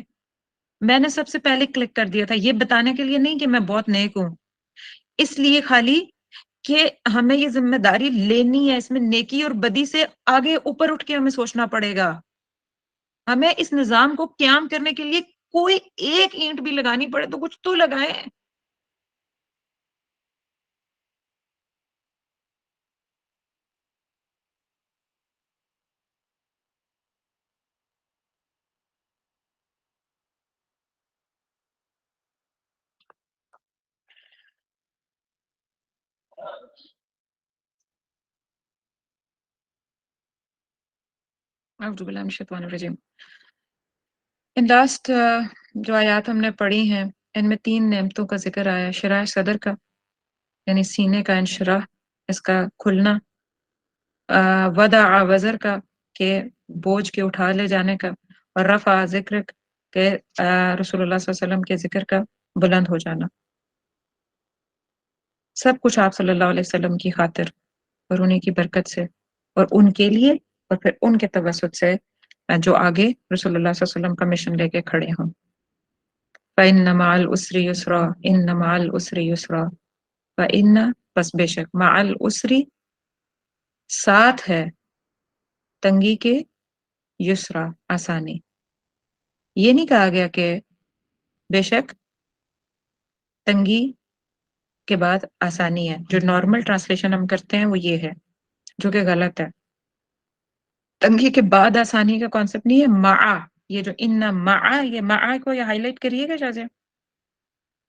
میں نے سب سے پہلے کلک کر دیا تھا، یہ بتانے کے لیے نہیں کہ میں بہت نیک ہوں، اس لیے خالی کہ ہمیں یہ ذمہ داری لینی ہے. اس میں نیکی اور بدی سے آگے اوپر اٹھ کے ہمیں سوچنا پڑے گا. ہمیں اس نظام کو قیام کرنے کے لیے کوئی ایک اینٹ بھی لگانی پڑے تو کچھ تو لگائیں. اعوذ باللہ من الشیطان الرجیم. ان لاسٹ جو آیات ہم نے پڑھی ہیں، ان میں 3 نعمتوں کا ذکر آیا. شرح صدر کا، یعنی سینے کا انشراح، اس کا کھلنا. وضع وزر کا، کہ بوجھ کے اٹھا لے جانے کا. اور رفع ذکر، کہ رسول اللہ صلی اللہ علیہ وسلم کے ذکر کا بلند ہو جانا. سب کچھ آپ صلی اللہ علیہ وسلم کی خاطر اور انہیں کی برکت سے، اور ان کے لیے، اور پھر ان کے توسط سے جو آگے رسول اللہ صلی اللہ علیہ وسلم کا مشن لے کے کھڑے ہوں. فَإِنَّ مَعَ الْعُسْرِ يُسْرًا إِنَّ مَعَ الْعُسْرِ يُسْرًا. فَإِنَّ، پس بے شک، مع العسری، ساتھ ہے تنگی کے، یسرا، آسانی. یہ نہیں کہا گیا کہ بے شک تنگی کے بعد آسانی ہے. جو نارمل ٹرانسلیشن ہم کرتے ہیں وہ یہ ہے، جو کہ غلط ہے. تنگی کے بعد آسانی کا کانسیپٹ نہیں ہے. مع، یہ جو ان مع، یہ مع کو یہ ہائی لائٹ کریے گا شاہ.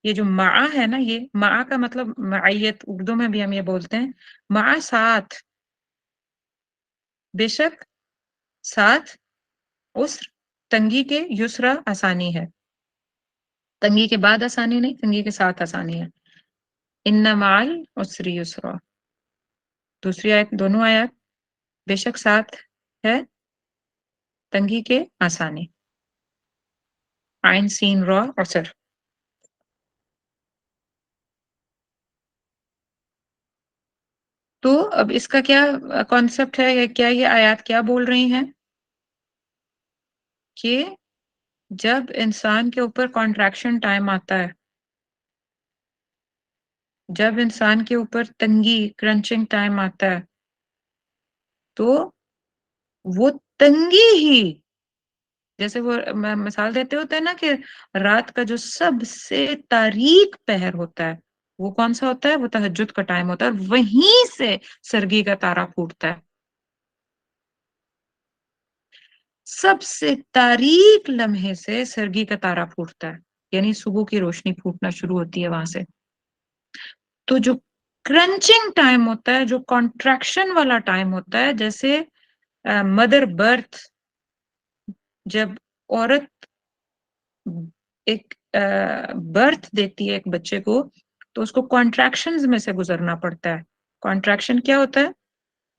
یہ جو مع ہے نا، یہ مع کا مطلب معیت، اردو میں بھی ہم یہ بولتے ہیں. مع ساتھ، بے شک ساتھ، عسر تنگی کے، یسرا آسانی ہے. تنگی کے بعد آسانی نہیں، تنگی کے ساتھ آسانی ہے. ان مع العسر یسرا. دوسری آیت، دونوں آیات بے شک ساتھ ہے تنگی کے آسانی. عین سین را عسر. تو اب اس کا کیا کانسیپٹ ہے، یا کیا یہ آیات کیا بول رہی ہیں کہ جب انسان کے اوپر کانٹریکشن ٹائم آتا ہے، جب انسان کے اوپر تنگی، کرنچنگ ٹائم آتا ہے، تو وہ تنگی ہی، جیسے وہ مثال دیتے ہوتے ہیں نا کہ رات کا جو سب سے تاریک پہر ہوتا ہے وہ کون سا ہوتا ہے؟ وہ تہجد کا ٹائم ہوتا ہے، اور وہیں سے سرگی کا تارا پھوٹتا ہے. سب سے تاریک لمحے سے سرگی کا تارا پھوٹتا ہے، یعنی صبح کی روشنی پھوٹنا شروع ہوتی ہے وہاں سے. تو جو کرنچنگ ٹائم ہوتا ہے، جو کانٹریکشن والا ٹائم ہوتا ہے، جیسے مدر برتھ، جب عورت ایک برتھ دیتی ہے ایک بچے کو، تو اس کو کانٹریکشنز میں سے گزرنا پڑتا ہے. کانٹریکشن کیا ہوتا ہے؟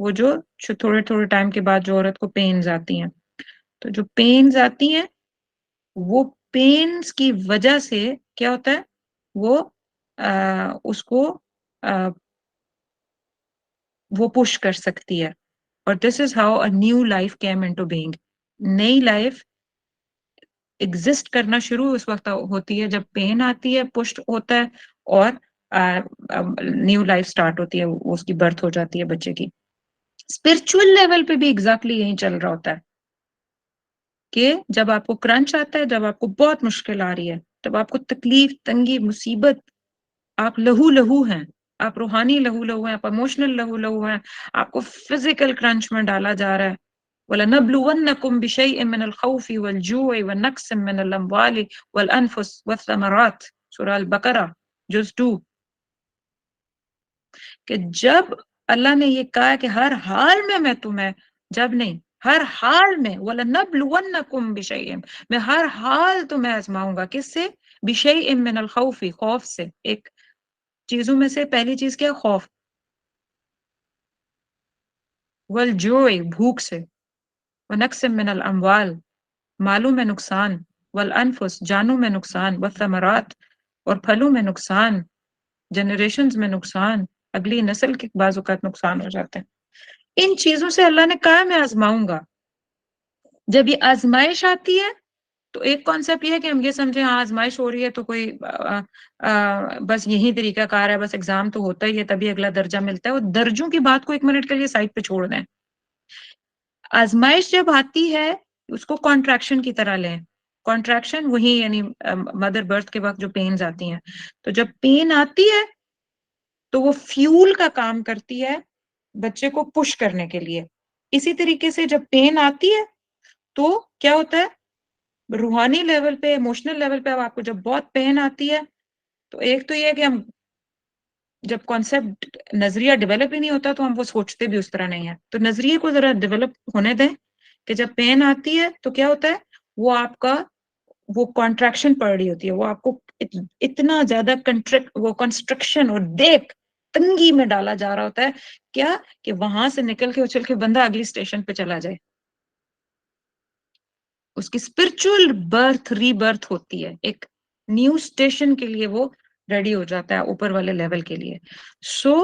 وہ جو تھوڑے تھوڑے ٹائم کے بعد جو عورت کو پینز آتی ہیں، تو جو پینز آتی ہیں وہ پینز کی وجہ سے کیا ہوتا ہے، وہ اس کو وہ پش کر سکتی ہے. اور this is how a new life came into being. نئی لائف ایگزسٹ کرنا شروع اس وقت ہوتی ہے جب پین آتی ہے، پش ہوتا ہے، اور نیو لائف سٹارٹ ہوتی ہے، اس کی برتھ ہو جاتی ہے بچے کی. اسپرچل لیول پہ بھی ایگزیکٹلی یہی چل رہا ہوتا ہے کہ جب آپ کو کرنچ آتا ہے، جب آپ کو بہت مشکل آ رہی ہے، جب آپ کو تکلیف، تنگی، مصیبت، آپ لہو لہو ہیں، آپ روحانی لہو لہو ہیں، آپ ایموشنل لہو لہو ہیں، آپ کو فزیکل کرنچ میں ڈالا جا رہا ہے. وَلَنَبْلُوَنَّكُمْ بِشَيْءٍ مِّنَ الْخَوْفِ وَالْجُوعِ وَنَقْصٍ مِّنَ الْأَمْوَالِ وَالْأَنفُسِ وَالثَّمَرَاتِ، سورہ البقرہ جز 2. کہ جب اللہ نے یہ کہا کہ ہر حال میں تمہیں، جب نہیں، ہر حال میں، وَلَنَبْلُوَنَّكُمْ بِشَيْءٍ، میں ہر حال تمہیں آزماؤں گا. کس سے؟ بِشَيْءٍ مِّنَ الْخَوْفِ، خوف سے. ایک چیزوں میں سے پہلی چیز کیا؟ خوف. والجوع، بھوک سے. ونقص من الاموال، مالوں میں نقصان. والانفس، جانوں میں نقصان. والثمرات، اور پھلوں میں نقصان. جنریشنز میں نقصان، اگلی نسل کے بعض اوقات نقصان ہو جاتے ہیں. ان چیزوں سے اللہ نے کہا میں آزماؤں گا. جب یہ آزمائش آتی ہے تو ایک کانسیپٹ یہ ہے کہ ہم یہ سمجھیں ہاں آزمائش ہو رہی ہے تو کوئی بس یہی طریقہ کار ہے، بس ایگزام تو ہوتا ہی ہے تبھی اگلا درجہ ملتا ہے. وہ درجوں کی بات کو ایک منٹ کے لیے سائڈ پہ چھوڑ دیں. آزمائش جب آتی ہے اس کو کانٹریکشن کی طرح لیں. کانٹریکشن وہی یعنی مدر برتھ کے وقت جو پینز آتی ہیں، تو جب پین آتی ہے تو وہ فیول کا کام کرتی ہے بچے کو پش کرنے کے لیے. اسی طریقے سے جب پین آتی ہے تو کیا ہوتا ہے، روحانی لیول پہ، ایموشنل لیول پہ، اب آپ کو جب بہت پین آتی ہے تو ایک تو یہ ہے کہ ہم جب کانسیپٹ نظریہ ڈیولپ ہی نہیں ہوتا تو ہم وہ سوچتے بھی اس طرح نہیں ہے. تو نظریے کو ذرا ڈیولپ ہونے دیں کہ جب پین آتی ہے تو کیا ہوتا ہے، وہ آپ کا وہ کانٹریکشن پڑ رہی ہوتی ہے، وہ آپ کو اتنا زیادہ وہ کنسٹرکشن اور دیکھ تنگی میں ڈالا جا رہا ہوتا ہے کیا کہ وہاں سے نکل کے اچھل کے بندہ اگلی اسٹیشن پہ چلا جائے. اس کی اسپرچل برتھ، ری برتھ ہوتی ہے، ایک نیو اسٹیشن کے لیے وہ ریڈی ہو جاتا ہے اوپر والے لیول کے لیے. سو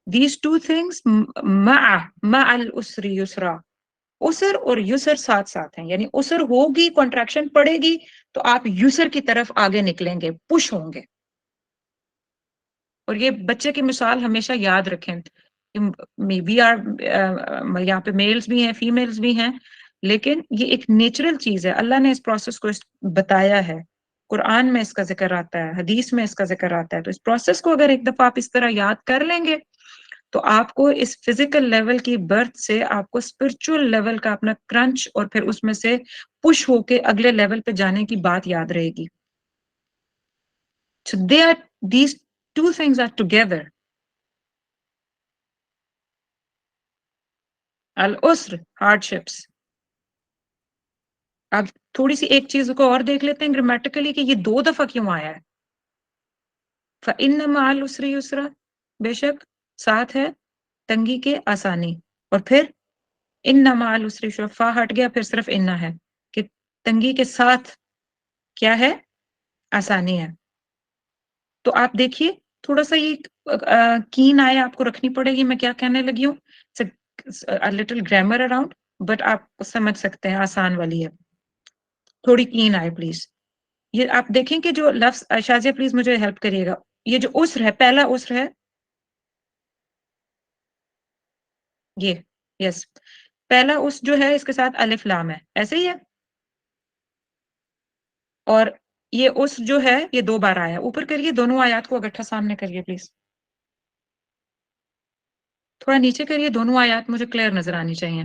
دیز ٹو تھنگس مع العسر یسرا، اسر اور یسر ساتھ ساتھ ہیں. یعنی اسر ہوگی، کانٹریکشن پڑے گی تو آپ یسر کی طرف آگے نکلیں گے، پش ہوں گے. اور یہ بچے کی مثال ہمیشہ یاد رکھیں. وی آر یہاں پہ میلز بھی ہیں، فیمیلز بھی ہیں، لیکن یہ ایک نیچرل چیز ہے. اللہ نے اس پروسیس کو بتایا ہے قرآن میں اس کا ذکر آتا ہے، حدیث میں اس کا ذکر آتا ہے. تو اس پروسیس کو اگر ایک دفعہ آپ اس طرح یاد کر لیں گے تو آپ کو اس فزیکل لیول کی برتھ سے آپ کو اسپرچل لیول کا اپنا کرنچ اور پھر اس میں سے پش ہو کے اگلے لیول پہ جانے کی بات یاد رہے گی. So these two things are together. العسر hardships. اب تھوڑی سی ایک چیز کو اور دیکھ لیتے ہیں گرامیٹیکلی کہ یہ 2 دفعہ کیوں آیا ہے. فَإِنَّ مَعَ الْعُسْرِ يُسْرًا، بے شک ساتھ ہے تنگی کے آسانی. اور پھر اِنَّ مَعَ الْعُسْرِ يُسْرًا، فا ہٹ گیا پھر صرف اِنَّ ہے کہ تنگی کے ساتھ کیا ہے؟ آسانی ہے. تو آپ دیکھیے تھوڑا سا یہ کین آئے آپ کو رکھنی پڑے گی. میں کیا کہنے لگی ہوں؟ لٹل گرامر اراؤنڈ، بٹ آپ سمجھ سکتے ہیں آسان والی ہے. تھوڑی کین آئے پلیز. یہ آپ دیکھیں کہ جو لفظ، شازیہ پلیز مجھے ہیلپ کریے گا. یہ جو عسر ہے، پہلا عسر ہے یہ، یس، پہلا عسر جو ہے اس کے ساتھ الف لام ہے، ایسے ہی ہے. اور یہ عسر جو ہے یہ 2 بار آیا. اوپر کریے دونوں آیات کو اکٹھا سامنے کریے پلیز. تھوڑا نیچے کریے، دونوں آیات مجھے کلیئر نظر آنی چاہیے.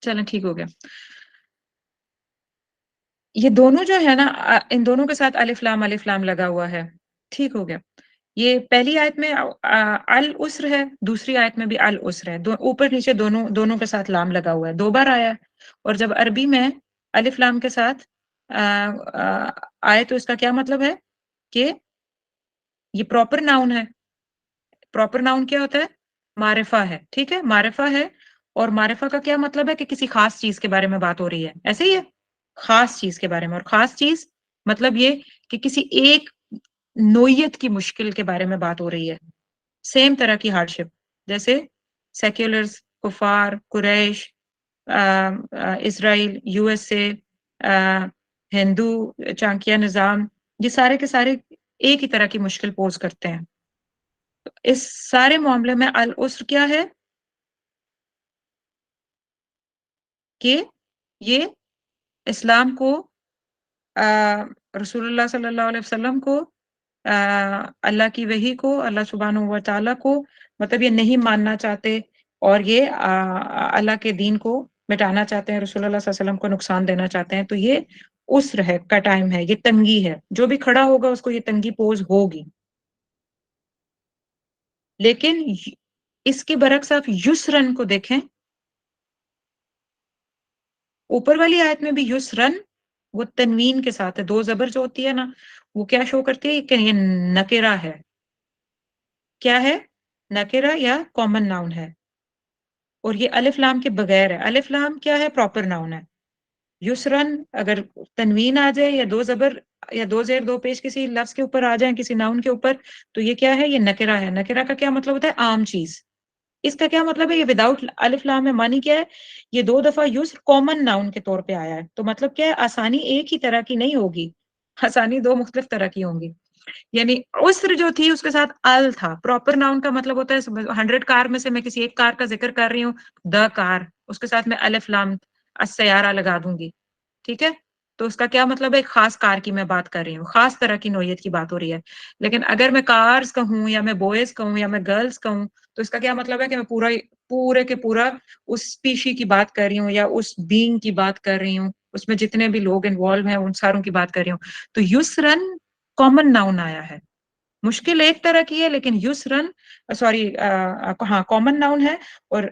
چلیں ٹھیک ہو گیا. یہ دونوں جو ہے نا، ان دونوں کے ساتھ الف لام لگا ہوا ہے. ٹھیک ہو گیا. یہ پہلی آیت میں العسر ہے، دوسری آیت میں بھی العسر ہے. اوپر نیچے دونوں کے ساتھ لام لگا ہوا ہے، 2 بار آیا ہے. اور جب عربی میں الف لام کے ساتھ آئے تو اس کا کیا مطلب ہے کہ یہ پراپر ناؤن ہے. پراپر ناؤن کیا ہوتا ہے؟ معرفہ ہے. ٹھیک ہے، معرفہ ہے. اور معرفہ کا کیا مطلب ہے؟ کہ کسی خاص چیز کے بارے میں بات ہو رہی ہے. ایسے ہی ہے، خاص چیز کے بارے میں. اور خاص چیز مطلب یہ کہ کسی ایک نوعیت کی مشکل کے بارے میں بات ہو رہی ہے. سیم طرح کی ہارڈشپ، جیسے سیکولرز، کفار، قریش، اسرائیل، یو ایس اے، ہندو چانکیہ نظام، یہ سارے کے سارے ایک ہی طرح کی مشکل پوز کرتے ہیں. اس سارے معاملے میں العسر کیا ہے کہ یہ اسلام کو، رسول اللہ صلی اللہ علیہ وسلم کو، اللہ کی وحی کو، اللہ سبحانہ و تعالیٰ کو، مطلب یہ نہیں ماننا چاہتے اور یہ اللہ کے دین کو مٹانا چاہتے ہیں، رسول اللہ صلی اللہ علیہ وسلم کو نقصان دینا چاہتے ہیں. تو یہ عسر ہے کا ٹائم ہے، یہ تنگی ہے. جو بھی کھڑا ہوگا اس کو یہ تنگی پوز ہوگی. لیکن اس کے برعکس آپ یسرن کو دیکھیں، اوپر والی آیت میں بھی یسرن وہ تنوین کے ساتھ ہے. 2 زبر جو ہوتی ہے نا وہ کیا شو کرتی ہے کہ یہ نکرہ ہے. کیا ہے؟ نکرہ یا کامن ناؤن ہے. اور یہ الف لام کے بغیر ہے. الف لام کیا ہے؟ پراپر ناؤن ہے. یسرن اگر تنوین آ جائے یا 2 زبر یا 2 زیر 2 پیش کسی لفظ کے اوپر آ جائیں، کسی ناؤن کے اوپر، تو یہ کیا ہے؟ یہ نکرہ ہے. نکرہ کا کیا مطلب ہوتا ہے؟ عام چیز. اس کا کیا مطلب ہے؟ یہ وداؤٹ الف لام میں معنی کیا ہے؟ یہ 2 دفعہ یسر کامن ناؤن کے طور پہ آیا ہے. تو مطلب کیا ہے؟ آسانی ایک ہی طرح کی نہیں ہوگی، آسانی 2 مختلف طرح کی ہوں گی. یعنی عسر جو تھی اس کے ساتھ ال تھا. پراپر ناؤن کا مطلب ہوتا ہے 100 کار میں سے میں کسی ایک کار کا ذکر کر رہی ہوں، دا کار، اس کے ساتھ میں الف لام السیارہ لگا دوں گی. ٹھیک ہے، تو اس کا کیا مطلب ہے؟ ایک خاص کار کی میں بات کر رہی ہوں، خاص طرح کی نوعیت کی بات ہو رہی ہے. لیکن اگر میں کارز کہوں یا میں بوائز کہوں یا میں گرلز کہوں تو اس کا کیا مطلب ہے کہ میں پورے کے پورا اس اسپیشی کی بات کر رہی ہوں یا اس بینگ کی بات کر رہی ہوں، اس میں جتنے بھی لوگ انوالو ہیں ان ساروں کی بات کر رہی ہوں. تو یسرن کامن ناؤن آیا ہے. مشکل ایک طرح کی ہے لیکن یسرن، سوری ہاں کامن ناؤن ہے. اور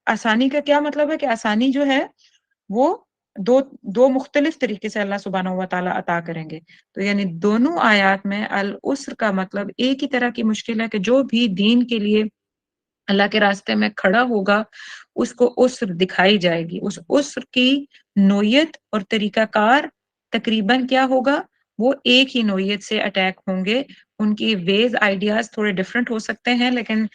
آسانی کا کیا مطلب ہے؟ کہ آسانی جو ہے وہ دو مختلف طریقے سے اللہ سبحانہ و تعالیٰ عطا کریں گے. تو یعنی دونوں آیات میں العسر کا مطلب ایک ہی طرح کی مشکل ہے کہ جو بھی دین کے لیے اللہ کے راستے میں کھڑا ہوگا اس کو عسر دکھائی جائے گی. اس عسر کی نوعیت اور طریقہ کار تقریباً کیا ہوگا؟ وہ ایک ہی نوعیت سے اٹیک ہوں گے. ان کی ویز آئیڈیاز تھوڑے ڈفرینٹ ہو سکتے ہیں لیکن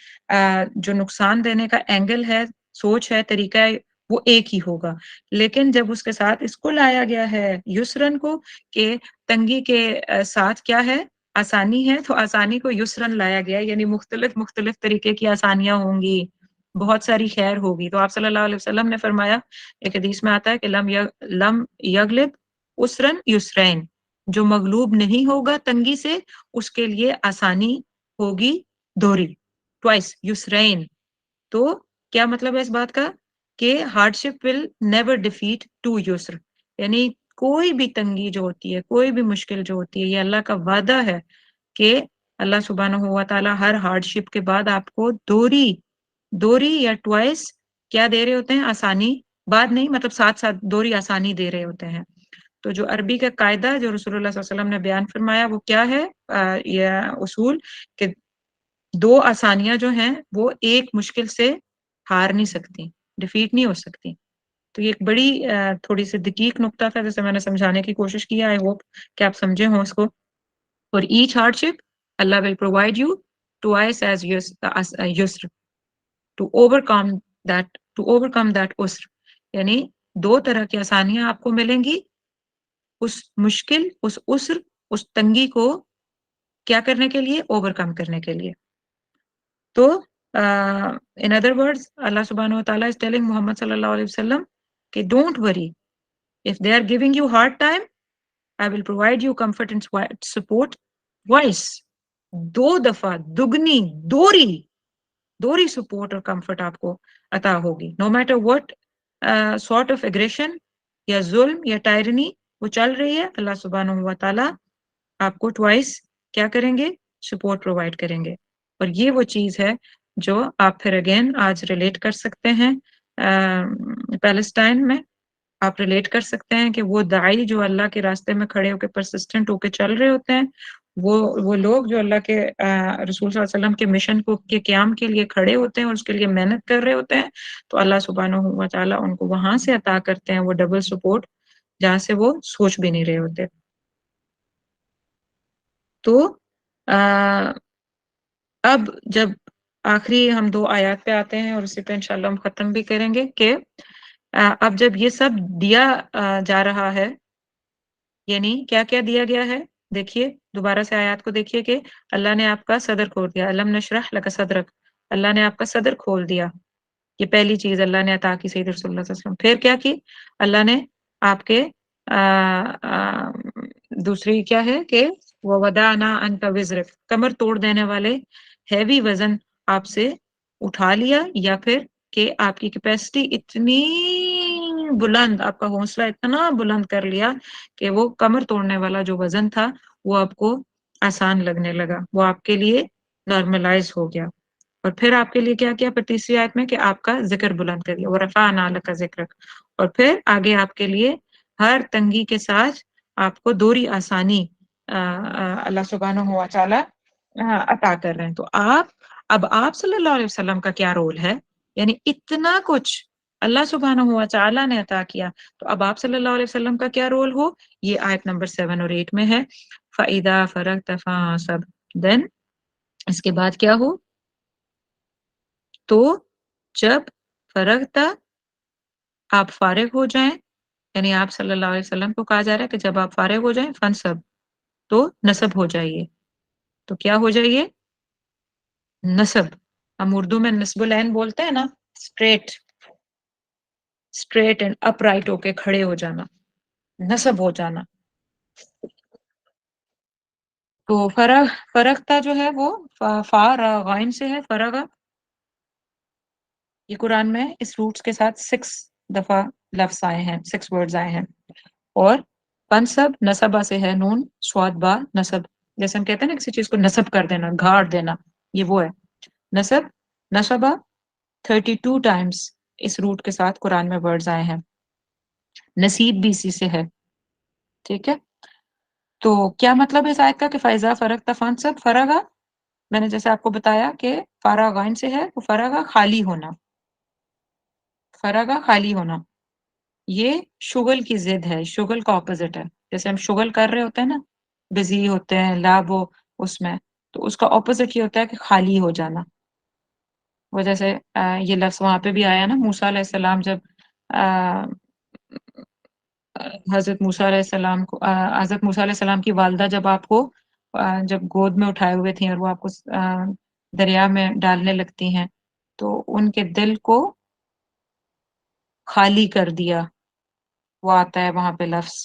جو نقصان دینے کا اینگل ہے، سوچ ہے، طریقہ ہے، وہ ایک ہی ہوگا. لیکن جب اس کے ساتھ اس کو لایا گیا ہے یسرن کو کہ تنگی کے ساتھ کیا ہے؟ آسانی ہے، تو آسانی کو یسرن لایا گیا، یعنی مختلف طریقے کی آسانیاں ہوں گی. بہت ساری خیر ہوگی. تو آپ صلی اللہ علیہ وسلم نے فرمایا، ایک حدیث میں آتا ہے کہ لم یغلب اسرن یسرین، جو مغلوب نہیں ہوگا تنگی سے اس کے لیے آسانی ہوگی دوہری، ٹوائس یسرین. تو کیا مطلب ہے اس بات کا کہ hardship will never defeat two یسر، یعنی کوئی بھی تنگی جو ہوتی ہے، کوئی بھی مشکل جو ہوتی ہے، یہ اللہ کا وعدہ ہے کہ اللہ سبحانہ و تعالیٰ ہر ہارڈ شپ کے بعد آپ کو دوری یا ٹوائس کیا دے رہے ہوتے ہیں؟ آسانی. بعد نہیں، مطلب ساتھ ساتھ دوری آسانی دے رہے ہوتے ہیں. تو جو عربی کا قاعدہ جو رسول اللہ صلی اللہ علیہ وسلم نے بیان فرمایا وہ کیا ہے؟ یہ اصول کہ دو آسانیاں جو ہیں وہ ایک مشکل سے ہار نہیں سکتی، ڈیفیٹ نہیں ہو سکتی. تو یہ ایک بڑی تھوڑی سی دقیق نقطہ تھا جیسے میں نے سمجھانے کی کوشش کیا. آئی ہوپ کہ آپ سمجھے ہوں اس کو. For each hardship, Allah will provide you twice as yusr to overcome that usr. یعنی دو طرح کی آسانیاں آپ کو ملیں گی اس مشکل، اس عسر، اس تنگی کو کیا کرنے کے لیے؟ اوور کم کرنے کے لیے. تو in other words اللہ سبحانہ و تعالیٰ is telling محمد صلی اللہ علیہ وسلم کہ don't worry, if they are giving you hard time, I will provide you comfort and support twice. دو دفعہ دگنی دوری سپورٹ اور کمفرٹ آپ کو عطا ہوگی. No matter what sort of aggression یا ظلم یا ٹائرنی وہ چل رہی ہے، اللہ سبحانہ و تعالیٰ آپ کو ٹوائس کیا کریں گے؟ سپورٹ پرووائڈ کریں گے. اور یہ وہ چیز ہے جو آپ پھر اگین آج ریلیٹ کر سکتے ہیں پیلسٹائن میں. آپ ریلیٹ کر سکتے ہیں کہ وہ داعی جو اللہ کے راستے میں کھڑے ہو کے پرسسٹنٹ ہو کے چل رہے ہوتے ہیں، وہ لوگ جو اللہ کے رسول صلی اللہ علیہ وسلم کے مشن کو کے قیام کے لیے کھڑے ہوتے ہیں اور اس کے لیے محنت کر رہے ہوتے ہیں، تو اللہ سبحانہ و تعالیٰ ان کو وہاں سے عطا کرتے ہیں وہ ڈبل سپورٹ جہاں سے وہ سوچ بھی نہیں رہے ہوتے. تو اب جب آخری ہم دو آیات پہ آتے ہیں اور اسی پہ انشاءاللہ ہم ختم بھی کریں گے کہ اب جب یہ سب دیا جا رہا ہے، یعنی کیا کیا دیا گیا ہے؟ دیکھیے دوبارہ سے آیات کو دیکھیے کہ اللہ نے آپ کا صدر کھول دیا. الم نشرح لک صدرک، اللہ نے آپ کا صدر کھول دیا. یہ پہلی چیز اللہ نے عطا کی سید رسول اللہ صلی اللہ علیہ وسلم. پھر کیا کی؟ اللہ نے آپ کے دوسری کیا ہے کہ وَوَدَعْنَا عَنْكَ وِزْرَكَ، کمر توڑ دینے والے ہیوی وزن آپ سے اٹھا لیا، یا پھر کہ آپ کی کیپیسٹی اتنی بلند، آپ کا حوصلہ اتنا بلند کر لیا کہ وہ کمر توڑنے والا جو وزن تھا وہ آپ کو آسان لگنے لگا، وہ آپ کے لیے نارملائز ہو گیا. اور پھر آپ کے لیے کیا کیا؟ پھر تیسری آیت میں کہ آپ کا ذکر بلند کر دیا، وَرَفَعْنَا لَكَ ذِكْرَكَ. اور پھر آگے آپ کے لیے ہر تنگی کے ساتھ آپ کو دوری آسانی اللہ سبحانہ و تعالیٰ عطا کر رہے ہیں. تو اب آپ صلی اللہ علیہ وسلم کا کیا رول ہے؟ یعنی اتنا کچھ اللہ سبحانہ و تعالیٰ نے عطا کیا، تو اب آپ صلی اللہ علیہ وسلم کا کیا رول ہو؟ یہ آیت نمبر 7 اور 8 میں ہے. فَإِذَا فَرَغْتَ فَانصَبْ، دین اس کے بعد کیا ہو؟ تو جب فرغت آپ فارغ ہو جائیں، یعنی آپ صلی اللہ علیہ وسلم کو کہا جا رہا ہے کہ جب آپ فارغ ہو جائیں فنصب، تو نصب ہو جائیے. تو کیا ہو جائیے؟ نصب. ہم اردو میں نصب العین بولتے ہیں نا، اسٹریٹ اینڈ اپ رائٹ ہو کے کھڑے ہو جانا، نصب ہو جانا. تو فرغتا جو ہے وہ غائن سے ہے، فرغا. یہ قرآن میں اس روٹس کے ساتھ 6 دفعہ لفظ آئے ہیں، 6 ورڈز آئے ہیں. اور پنسب نصبہ سے ہے، نون سواد با نصب، جیسے ہم کہتے ہیں نا کسی چیز کو نصب کر دینا، گھاڑ دینا، یہ وہ ہے نصب. نصبہ 32 ٹائمز اس روٹ کے ساتھ قرآن میں ورڈز آئے ہیں. نصیب بھی اسی سے ہے. ٹھیک ہے، تو کیا مطلب ہے اس آیت کا کہ فائزہ فرغت فانصب؟ فرغا میں نے جیسے آپ کو بتایا کہ فارغ غائن سے ہے، تو فرغا خالی ہونا، فرغا خالی ہونا. یہ شغل کی ضد ہے، شغل کا اپوزٹ ہے. جیسے ہم شغل کر رہے ہوتے ہیں نا، بزی ہوتے ہیں، لاب ہو اس میں، تو اس کا اپوزٹ یہ ہوتا ہے کہ خالی ہو جانا. وہ جیسے یہ لفظ وہاں پہ بھی آیا نا، موسیٰ علیہ السلام جب حضرت موسیٰ علیہ السلام کو حضرت موسیٰ علیہ السلام کی والدہ جب آپ کو جب گود میں اٹھائے ہوئے تھیں اور وہ آپ کو دریا میں ڈالنے لگتی ہیں، تو ان کے دل کو خالی کر دیا، وہ آتا ہے وہاں پہ لفظ.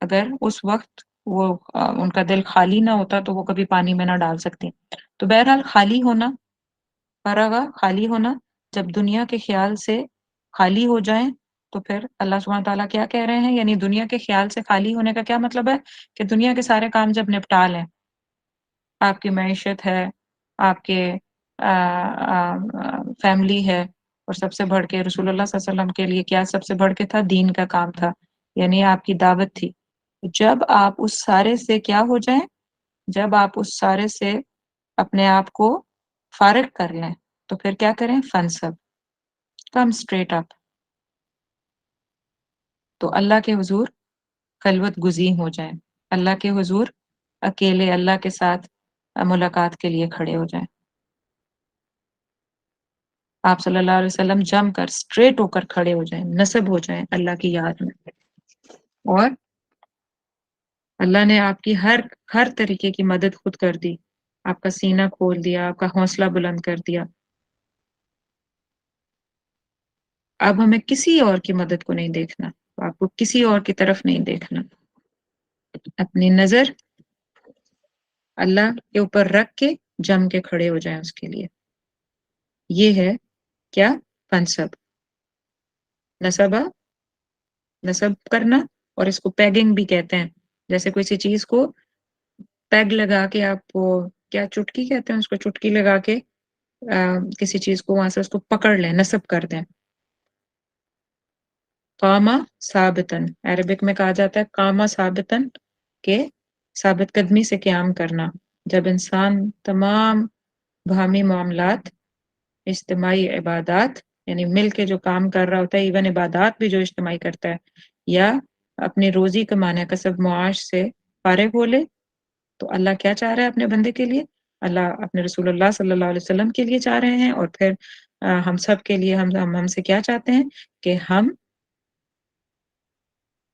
اگر اس وقت وہ ان کا دل خالی نہ ہوتا تو وہ کبھی پانی میں نہ ڈال سکتی. تو بہرحال خالی ہونا، فارغ خالی ہونا، جب دنیا کے خیال سے خالی ہو جائیں تو پھر اللہ سبحانہ تعالیٰ کیا کہہ رہے ہیں، یعنی دنیا کے خیال سے خالی ہونے کا کیا مطلب ہے کہ دنیا کے سارے کام جب نپٹا لیں، آپ کی معیشت ہے، آپ کے فیملی ہے، اور سب سے بڑھ کے رسول اللہ صلی اللہ علیہ وسلم کے لیے کیا سب سے بڑھ کے تھا، دین کا کام تھا، یعنی آپ کی دعوت تھی. جب آپ اس سارے سے کیا ہو جائیں، جب آپ اس سارے سے اپنے آپ کو فارغ کر لیں تو پھر کیا کریں، فنصب، کم اسٹریٹ اپ، تو اللہ کے حضور خلوت گزین ہو جائیں، اللہ کے حضور اکیلے اللہ کے ساتھ ملاقات کے لیے کھڑے ہو جائیں. آپ صلی اللہ علیہ وسلم جم کر اسٹریٹ ہو کر کھڑے ہو جائیں، نصب ہو جائیں اللہ کی یاد میں. اور اللہ نے آپ کی ہر طریقے کی مدد خود کر دی، آپ کا سینہ کھول دیا، آپ کا حوصلہ بلند کر دیا. اب ہمیں کسی اور کی مدد کو نہیں دیکھنا، آپ کو کسی اور کی طرف نہیں دیکھنا، اپنی نظر اللہ کے اوپر رکھ کے جم کے کھڑے ہو جائیں اس کے لیے. یہ ہے کیا، فنصب، نصبہ، نصب کرنا. اور اس کو پیگنگ بھی کہتے ہیں، جیسے کوئی سی چیز کو پیگ لگا کے آپ وہ کیا چٹکی کہتے ہیں اس کو، چٹکی لگا کے کسی چیز کو وہاں سے اس کو پکڑ لیں، نصب کر دیں. قاما ثابتن، عربک میں کہا جاتا ہے قاما ثابتن، کہ ثابت قدمی سے قیام کرنا. جب انسان تمام باہمی معاملات، اجتماعی عبادات، یعنی مل کے جو کام کر رہا ہوتا ہے، ایون عبادات بھی جو اجتماعی کرتا ہے، یا اپنی روزی کمانے کسب معاش سے فارغ ہو لے، تو اللہ کیا چاہ رہا ہے اپنے بندے کے لیے، اللہ اپنے رسول اللہ صلی اللہ علیہ وسلم کے لیے چاہ رہے ہیں، اور پھر ہم سب کے لیے ہم سے کیا چاہتے ہیں کہ ہم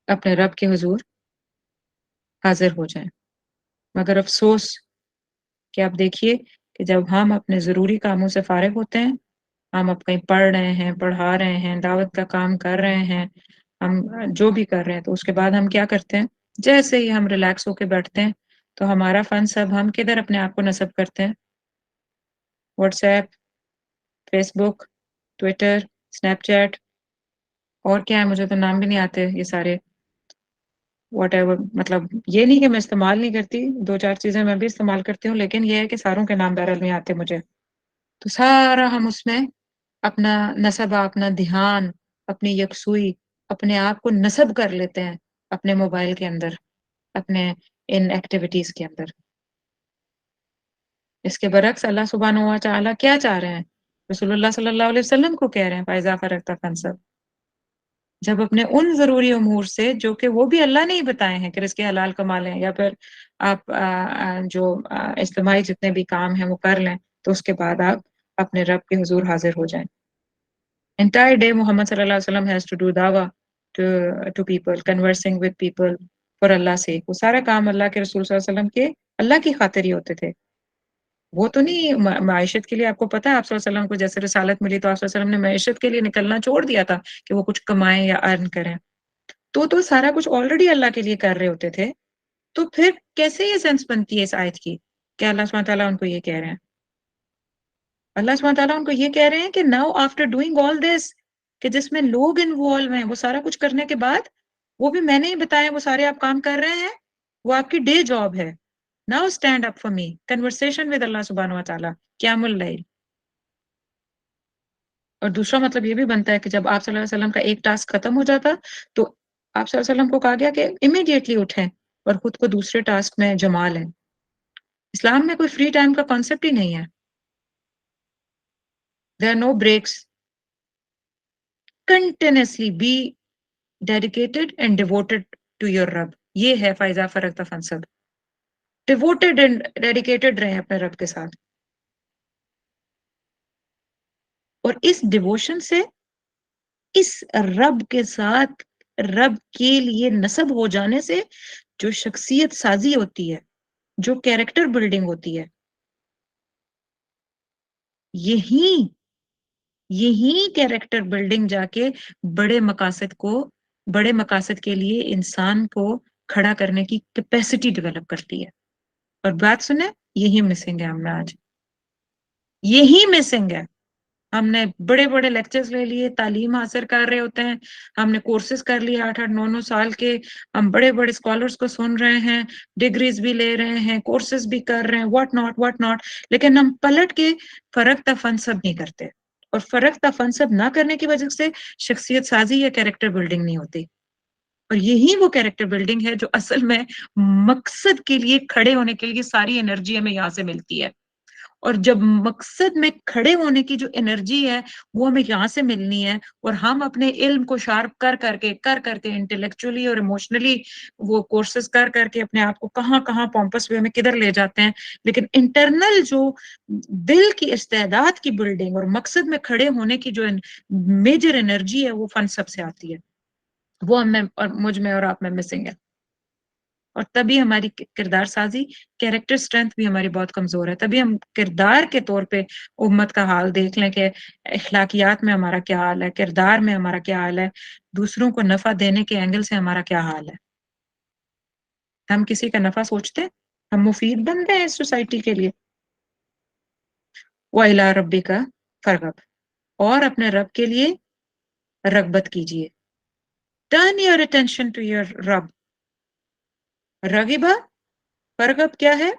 اپنے رب کے حضور حاضر ہو جائیں. مگر افسوس کہ آپ دیکھیے کہ جب ہم اپنے ضروری کاموں سے فارغ ہوتے ہیں، ہم اب کہیں پڑھ رہے ہیں، پڑھا رہے ہیں، دعوت کا کام کر رہے ہیں، ہم جو بھی کر رہے ہیں، تو اس کے بعد ہم کیا کرتے ہیں، جیسے ہی ہم ریلیکس ہو کے بیٹھتے ہیں تو ہمارا فن سب ہم کدھر اپنے آپ کو نصب کرتے ہیں، واٹس ایپ، فیس بک، ٹویٹر، اسنیپ چیٹ، اور کیا ہے مجھے تو نام بھی نہیں آتے یہ سارے، واٹ ایور. مطلب یہ نہیں کہ میں استعمال نہیں کرتی، دو چار چیزیں میں بھی استعمال کرتی ہوں، لیکن یہ ہے کہ ساروں کے نام بہرحال نہیں آتے مجھے. تو سارا ہم اس میں اپنا نصب، اپنا دھیان، اپنی یکسوئی، اپنے آپ کو نصب کر لیتے ہیں اپنے موبائل کے اندر، اپنے ان ایکٹیویٹیز کے اندر. اس کے برعکس اللہ سبحانہ و تعالیٰ کیا چاہ رہے ہیں، رسول اللہ صلی اللہ علیہ وسلم کو کہہ رہے ہیں فَإِذَا فَرَغْتَ فَانْصَبْ. جب اپنے ان ضروری امور سے جو کہ وہ بھی اللہ نے ہی بتائے ہیں کہ رزق حلال کما لیں، یا پھر آپ جو اجتماعی جتنے بھی کام ہیں وہ کر لیں، تو اس کے بعد آپ اپنے رب کے حضور حاضر ہو جائیں. Entire day Muhammad صلی اللہ علیہ وسلم has to do dawah to people, conversing with people for Allah's sake. وہ سارا کام اللہ کے رسول صلی اللہ علیہ وسلم کے اللہ کی خاطر ہی ہوتے تھے. وہ تو نہیں معیشت کے لیے. آپ کو پتا ہے آپ صلی اللہ علیہ وسلم کو جیسے رسالت ملی تو آپ صلی اللہ علیہ وسلم نے معیشت کے لیے نکلنا چھوڑ دیا تھا کہ وہ کچھ کمائیں یا ارن کریں. تو سارا کچھ آلریڈی اللہ کے لیے کر رہے ہوتے تھے. تو پھر کیسے یہ سینس بنتی ہے اس آیت کی کہ اللہ سبحانہ تعالیٰ ان کو یہ کہہ رہے ہیں، اللہ سبحانہ تعالیٰ ان کو یہ کہہ رہے ہیں کہ ناؤ آفٹر ڈوئنگ آل دس، کہ جس میں لوگ انوالو ہیں، وہ سارا کچھ کرنے کے بعد، وہ بھی میں نے ہی بتایا، وہ سارے آپ کام کر رہے ہیں، وہ آپ کی ڈے جاب ہے. Now stand up for me. Conversation with Allah subhanahu wa ta'ala. قیام اللیل. اور دوسرا مطلب یہ بھی بنتا ہے کہ جب آپ صلی اللہ علیہ وسلم کا ایک ٹاسک ختم ہو جاتا تو آپ صلی اللہ علیہ وسلم کو کہا گیا کہ امیڈیٹلی اٹھیں اور خود کو دوسرے ٹاسک میں جما لیں. اسلام میں کوئی فری ٹائم کا کانسیپٹ ہی نہیں ہے. There are no breaks. Continuously be dedicated and devoted to your Rabb. یہ ہے فائزہ فرغت فانصب. ڈیووٹیڈ اینڈ ڈیڈیکیٹڈ رہیں اپنے رب کے ساتھ. اور اس ڈیووشن سے، اس رب کے ساتھ رب کے لیے نصب ہو جانے سے جو شخصیت سازی ہوتی ہے، جو کیریکٹر بلڈنگ ہوتی ہے، یہی کیریکٹر بلڈنگ جا کے بڑے مقاصد کے لیے انسان کو کھڑا کرنے کی کیپیسٹی ڈیولپ کرتی ہے. اور بات سنیں، یہی مسنگ ہے ہم میں آج، یہی مسنگ ہے. ہم نے بڑے بڑے لیکچرز لے لیے، تعلیم حاصل کر رہے ہوتے ہیں، ہم نے کورسز کر لیے 8 8 9 9 سال کے، ہم بڑے بڑے اسکالرس کو سن رہے ہیں، ڈگریز بھی لے رہے ہیں، کورسز بھی کر رہے ہیں، واٹ ناٹ، لیکن ہم پلٹ کے فرق تفن سب نہیں کرتے. اور فرق تفن سب نہ کرنے کی وجہ سے شخصیت سازی یا کیریکٹر بلڈنگ نہیں ہوتی. اور یہی وہ کیریکٹر بلڈنگ ہے جو اصل میں مقصد کے لیے کھڑے ہونے کے لیے ساری انرجی ہمیں یہاں سے ملتی ہے. اور جب مقصد میں کھڑے ہونے کی جو انرجی ہے وہ ہمیں یہاں سے ملنی ہے، اور ہم اپنے علم کو شارپ کر کے انٹلیکچولی اور ایموشنلی وہ کورسز کر کے اپنے آپ کو کہاں کہاں پومپس وے میں کدھر لے جاتے ہیں، لیکن انٹرنل جو دل کی استعداد کی بلڈنگ اور مقصد میں کھڑے ہونے کی جو میجر انرجی ہے وہ فن سب سے آتی ہے. وہ ہم میں اور مجھ میں اور آپ میں مسنگ ہے. اور تبھی ہماری کردار سازی، کیریکٹر سٹرینتھ بھی ہماری بہت کمزور ہے. تبھی ہم کردار کے طور پہ امت کا حال دیکھ لیں کہ اخلاقیات میں ہمارا کیا حال ہے، کردار میں ہمارا کیا حال ہے، دوسروں کو نفع دینے کے اینگل سے ہمارا کیا حال ہے. ہم کسی کا نفع سوچتے ہیں؟ ہم مفید بنتے ہیں اس سوسائٹی کے لیے. وَإِلَىٰ رَبِّكَ فَارْغَب، اور اپنے رب کے لیے رغبت کیجئے. Turn your attention to your رب. رغبہ، فرغب کیا ہے؟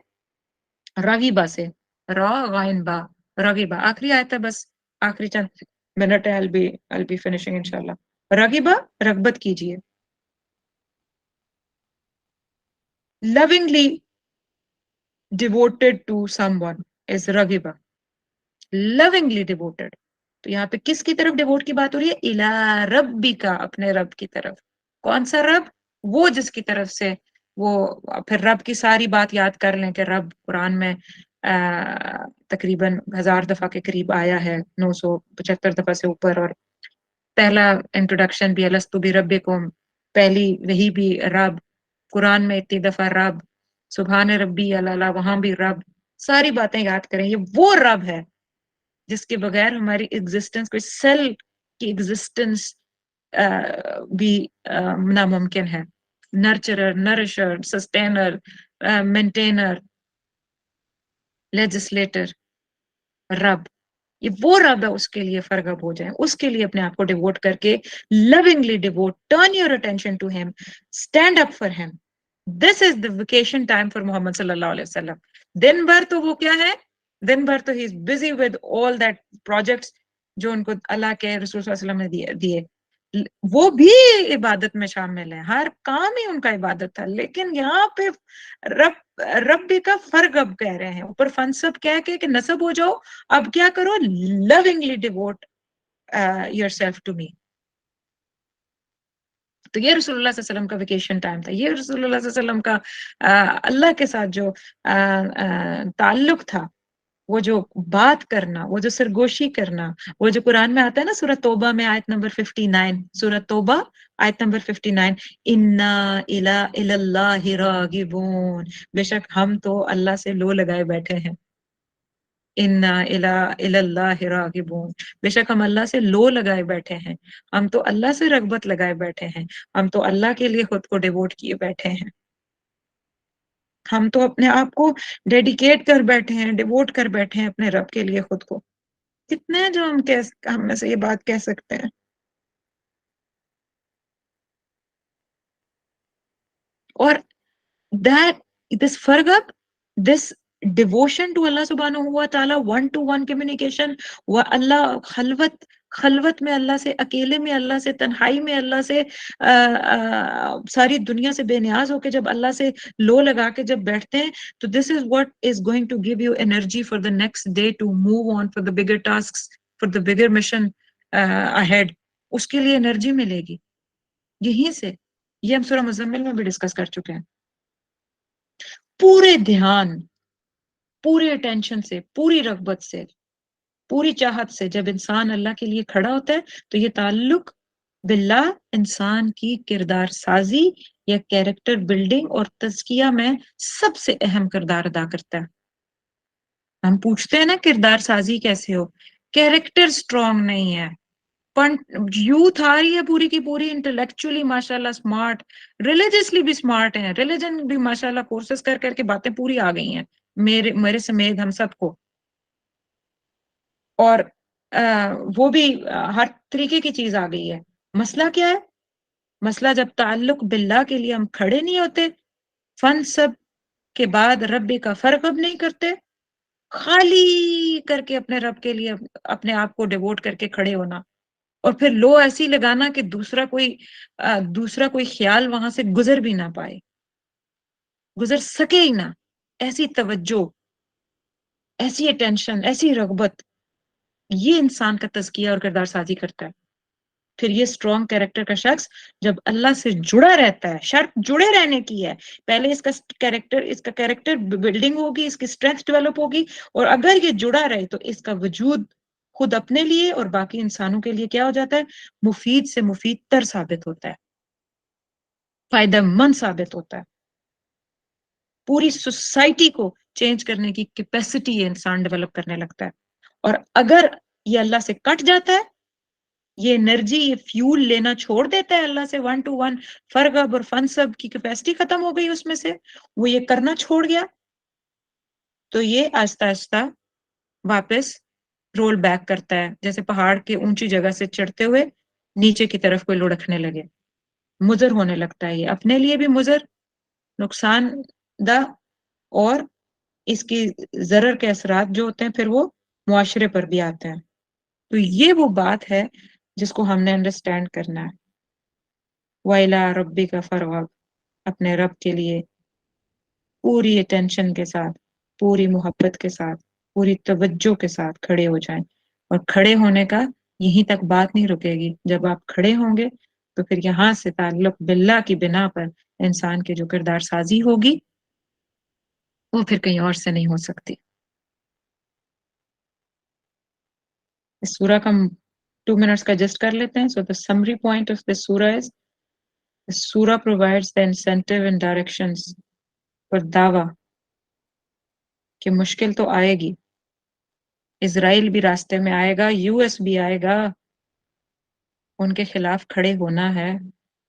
رغبہ سے، را غائن با، رغبہ. آخری آیت ہے، بس آخری چند منٹ ہے. I'll be finishing انشاءاللہ. رغبہ، رغبت کیجئے. Lovingly devoted to someone is رغبہ. Lovingly devoted. تو یہاں پہ کس کی طرف ڈیووٹ کی بات ہو رہی ہے؟ اِلَىٰ رَبِّكَ، اپنے رب کی طرف. کون سا رب؟ وہ جس کی طرف سے وہ پھر رب کی ساری بات یاد کر لیں کہ رب قرآن میں تقریباً 1000 دفعہ کے قریب آیا ہے، 975 دفعہ سے اوپر. اور پہلا انٹروڈکشن بھی الستو بربکم، پہلی وہی بھی رب، قرآن میں اتنی دفعہ رب، سبحان ربی اللہ، وہاں بھی رب. ساری باتیں یاد کریں. یہ وہ رب ہے جس کے بغیر ہماری ایگزسٹنس، کوئی سیل کی ایگزسٹنس بھی ناممکن ہے. نرچرر، نرشر، سسٹینر، مینٹینر، لیجسلیٹر، رب. یہ وہ رب ہے، اس کے لیے فرغب ہو جائیں، اس کے لیے اپنے آپ کو ڈیووٹ کر کے lovingly devote, turn your attention to him, stand up for him. This is the vacation time for محمد صلی اللہ علیہ وسلم. دن بھر تو وہ کیا ہے؟ دن بھر تو he is busy with all that projects جو ان کو اللہ کے رسول صلی اللہ علیہ وسلم نے دیے. وہ بھی عبادت میں شامل ہیں، ہر کام ہی ان کا عبادت تھا. لیکن یہاں پہ رب کا فرغب کہہ رہے ہیں، اوپر فنسب کہہ کے کہ نصب ہو جاؤ. اب کیا کرو؟ lovingly devote yourself to me. تو یہ رسول اللہ صلی اللہ علیہ وسلم کا ویکیشن ٹائم تھا. یہ رسول اللہ صلی اللہ علیہ وسلم کا اللہ کے ساتھ جو تعلق تھا، وہ جو بات کرنا، وہ جو سرگوشی کرنا، وہ جو قرآن میں آتا ہے نا سورۃ توبہ میں آیت نمبر 59، سورۃ توبہ آیت نمبر 59، اِنَّا إِلَى اللَّهِ رَاغِبُونَ، بے شک ہم تو اللہ سے لو لگائے بیٹھے ہیں. اِنَّا إِلَى اللَّهِ رَاغِبُونَ، بے شک ہم اللہ سے لو لگائے بیٹھے ہیں. ہم تو اللہ سے رغبت لگائے بیٹھے ہیں، ہم تو اللہ کے لیے خود کو ڈیووٹ کیے بیٹھے ہیں. ہم تو اپنے آپ کو ڈیڈیکیٹ کر بیٹھے ہیں، ڈیووٹ کر بیٹھے ہیں اپنے رب کے لیے خود کو. کتنے ہیں جو ہم میں سے یہ بات کہہ سکتے ہیں؟ اور this فرغب، this devotion to اللہ سبحانہ ہوا تعالیٰ، ون ٹو ون کمیونیکیشن، وہ اللہ خلوت میں اللہ سے، اکیلے میں اللہ سے، تنہائی میں اللہ سے، ساری دنیا سے بے نیاز ہو کے جب اللہ سے لو لگا کے جب بیٹھتے ہیں، تو this is what is going to give you energy for the next day to move on for the bigger tasks, for the bigger mission ahead. اس کے لیے انرجی ملے گی یہیں سے. یہ ہم سورہ مزمل میں بھی ڈسکس کر چکے ہیں. پورے دھیان، پورے اٹینشن سے، پوری رغبت سے، پوری چاہت سے جب انسان اللہ کے لیے کھڑا ہوتا ہے تو یہ تعلق باللہ انسان کی کردار سازی یا کیریکٹر بلڈنگ اور تزکیہ میں سب سے اہم کردار ادا کرتا ہے. ہم پوچھتے ہیں نا کردار سازی کیسے ہو، کیریکٹر سٹرونگ نہیں ہے، یوتھ آ رہی ہے پوری کی پوری انٹلیکچولی ماشاء اللہ اسمارٹ، ریلیجسلی بھی اسمارٹ ہیں، ریلیجن بھی ماشاء اللہ کورسز کر کر کے باتیں پوری آ گئی ہیں، میرے سمیت ہم سب کو، اور وہ بھی ہر طریقے کی چیز آ گئی ہے۔ مسئلہ کیا ہے؟ مسئلہ جب تعلق باللہ کے لیے ہم کھڑے نہیں ہوتے، فن سب کے بعد ربی کا فرق اب نہیں کرتے، خالی کر کے اپنے رب کے لیے اپنے آپ کو ڈیووٹ کر کے کھڑے ہونا، اور پھر لو ایسی لگانا کہ دوسرا کوئی خیال وہاں سے گزر بھی نہ پائے، گزر سکے ہی نہ، ایسی توجہ، ایسی اٹینشن، ایسی رغبت، یہ انسان کا تزکیہ اور کردار سازی کرتا ہے۔ پھر یہ اسٹرانگ کیریکٹر کا شخص جب اللہ سے جڑا رہتا ہے، شرط جڑے رہنے کی ہے، پہلے اس کا کیریکٹر بلڈنگ ہوگی، اس کی اسٹرینتھ ڈیولپ ہوگی، اور اگر یہ جڑا رہے تو اس کا وجود خود اپنے لیے اور باقی انسانوں کے لیے کیا ہو جاتا ہے؟ مفید سے مفید تر ثابت ہوتا ہے، فائدہ مند ثابت ہوتا ہے، پوری سوسائٹی کو چینج کرنے کی کیپیسٹی یہ انسان ڈیولپ کرنے لگتا ہے۔ اور اگر یہ اللہ سے کٹ جاتا ہے، یہ انرجی، یہ فیول لینا چھوڑ دیتا ہے اللہ سے، 1 to 1 فرغب اور فنسب کی کیپیسٹی ختم ہو گئی اس میں سے، وہ یہ کرنا چھوڑ گیا، تو یہ آہستہ آہستہ واپس رول بیک کرتا ہے، جیسے پہاڑ کے اونچی جگہ سے چڑھتے ہوئے نیچے کی طرف کوئی لڑکنے لگے، مضر ہونے لگتا ہے، یہ اپنے لیے بھی مضر، نقصان دہ، اور اس کی ضرر کے اثرات جو ہوتے ہیں پھر وہ معاشرے پر بھی آتے ہیں۔ تو یہ وہ بات ہے جس کو ہم نے انڈرسٹینڈ کرنا ہے۔ وَإِلَىٰ رَبِّكَ فَارْغَب، اپنے رب کے لیے پوری اٹینشن کے ساتھ، پوری محبت کے ساتھ، پوری توجہ کے ساتھ کھڑے ہو جائیں، اور کھڑے ہونے کا یہیں تک بات نہیں رکے گی، جب آپ کھڑے ہوں گے تو پھر یہاں سے تعلق باللہ کی بنا پر انسان کی جو کردار سازی ہوگی وہ پھر کہیں اور سے نہیں ہو سکتی۔ اس سورہ کا 2 منٹس کا جسٹ کر لیتے ہیں۔ So the summary point of this surah is the surah provides the incentive and directions for دعویٰ کہ مشکل تو آئے گی، اسرائیل بھی راستے میں آئے گا، US بھی آئے گا، ان کے خلاف کھڑے ہونا ہے،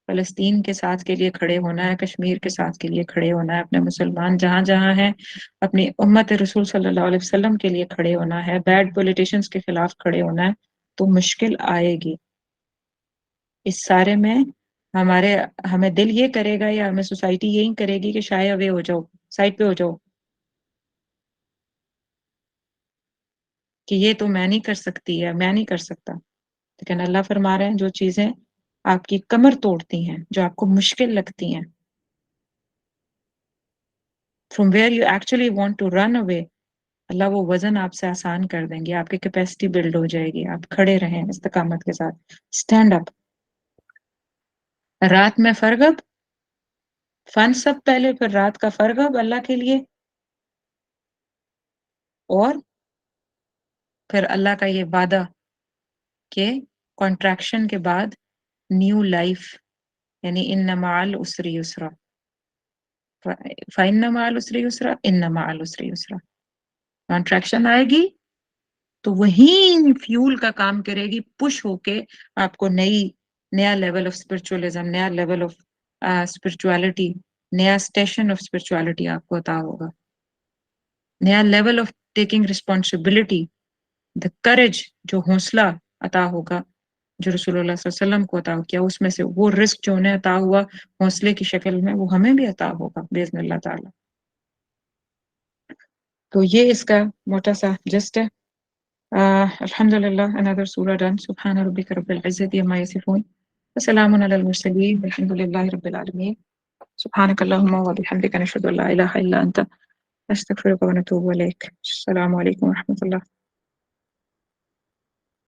فلسطین کے ساتھ کے لیے کھڑے ہونا ہے، کشمیر کے ساتھ کے لیے کھڑے ہونا ہے، اپنے مسلمان جہاں جہاں ہیں اپنی امت رسول صلی اللہ علیہ وسلم کے لیے کھڑے ہونا ہے، بیڈ پولیٹیشنز کے خلاف کھڑے ہونا ہے، تو مشکل آئے گی۔ اس سارے میں ہمیں دل یہ کرے گا یا ہمیں سوسائٹی یہی کرے گی کہ شائع اوے ہو جاؤ، سائڈ پہ ہو جاؤ، کہ یہ تو میں نہیں کر سکتی ہے، میں نہیں کر سکتا۔ لیکن اللہ فرما رہے ہیں جو چیزیں آپ کی کمر توڑتی ہیں، جو آپ کو مشکل لگتی ہیں، from where you actually want to run away، اللہ وہ وزن آپ سے آسان کر دیں گے، آپ کی کیپیسٹی بلڈ ہو جائے گی، آپ کھڑے رہیں استقامت کے ساتھ، اسٹینڈ اپ۔ رات میں فرغب، فن سب پہلے، پھر رات کا فرغب اللہ کے لیے، اور پھر اللہ کا یہ وعدہ کہ کانٹریکشن کے بعد نیو لائف، یعنی ان مع العسر یسرا، فإن مع العسر یسرا، ان مع العسر یسرا، کانٹریکشن آئے گی تو وہیں فیول کا کام کرے گی، پش ہو کے آپ کو نیا لیول آف اسپرچولیزم، نیا لیول آف اسپرچوالٹی، نیا اسٹیشن آف اسپرچوالٹی آپ کو عطا ہوگا، نیا level of taking responsibility, the courage, جو حوصلہ عطا ہوگا جو رسول اللہ صلی اللہ علیہ وسلم کو عطا کیا، اس میں سے وہ رزق جو انہیں عطا ہوا حوصلے کی شکل میں، وہ ہمیں بھی عطا ہوگا باذن اللہ تعالی۔ تو یہ اس کا موٹا سا جسٹ ہے۔ الحمدللہ another surah done. سبحان ربک رب العزت عما یصفون، وسلام علی المرسلین، والحمد للہ رب العالمین۔ سبحانک اللہم وبحمدک، نشہد ان لا الہ الا انت، نستغفرک ونتوب الیک۔ السلام علیکم ورحمۃ اللہ۔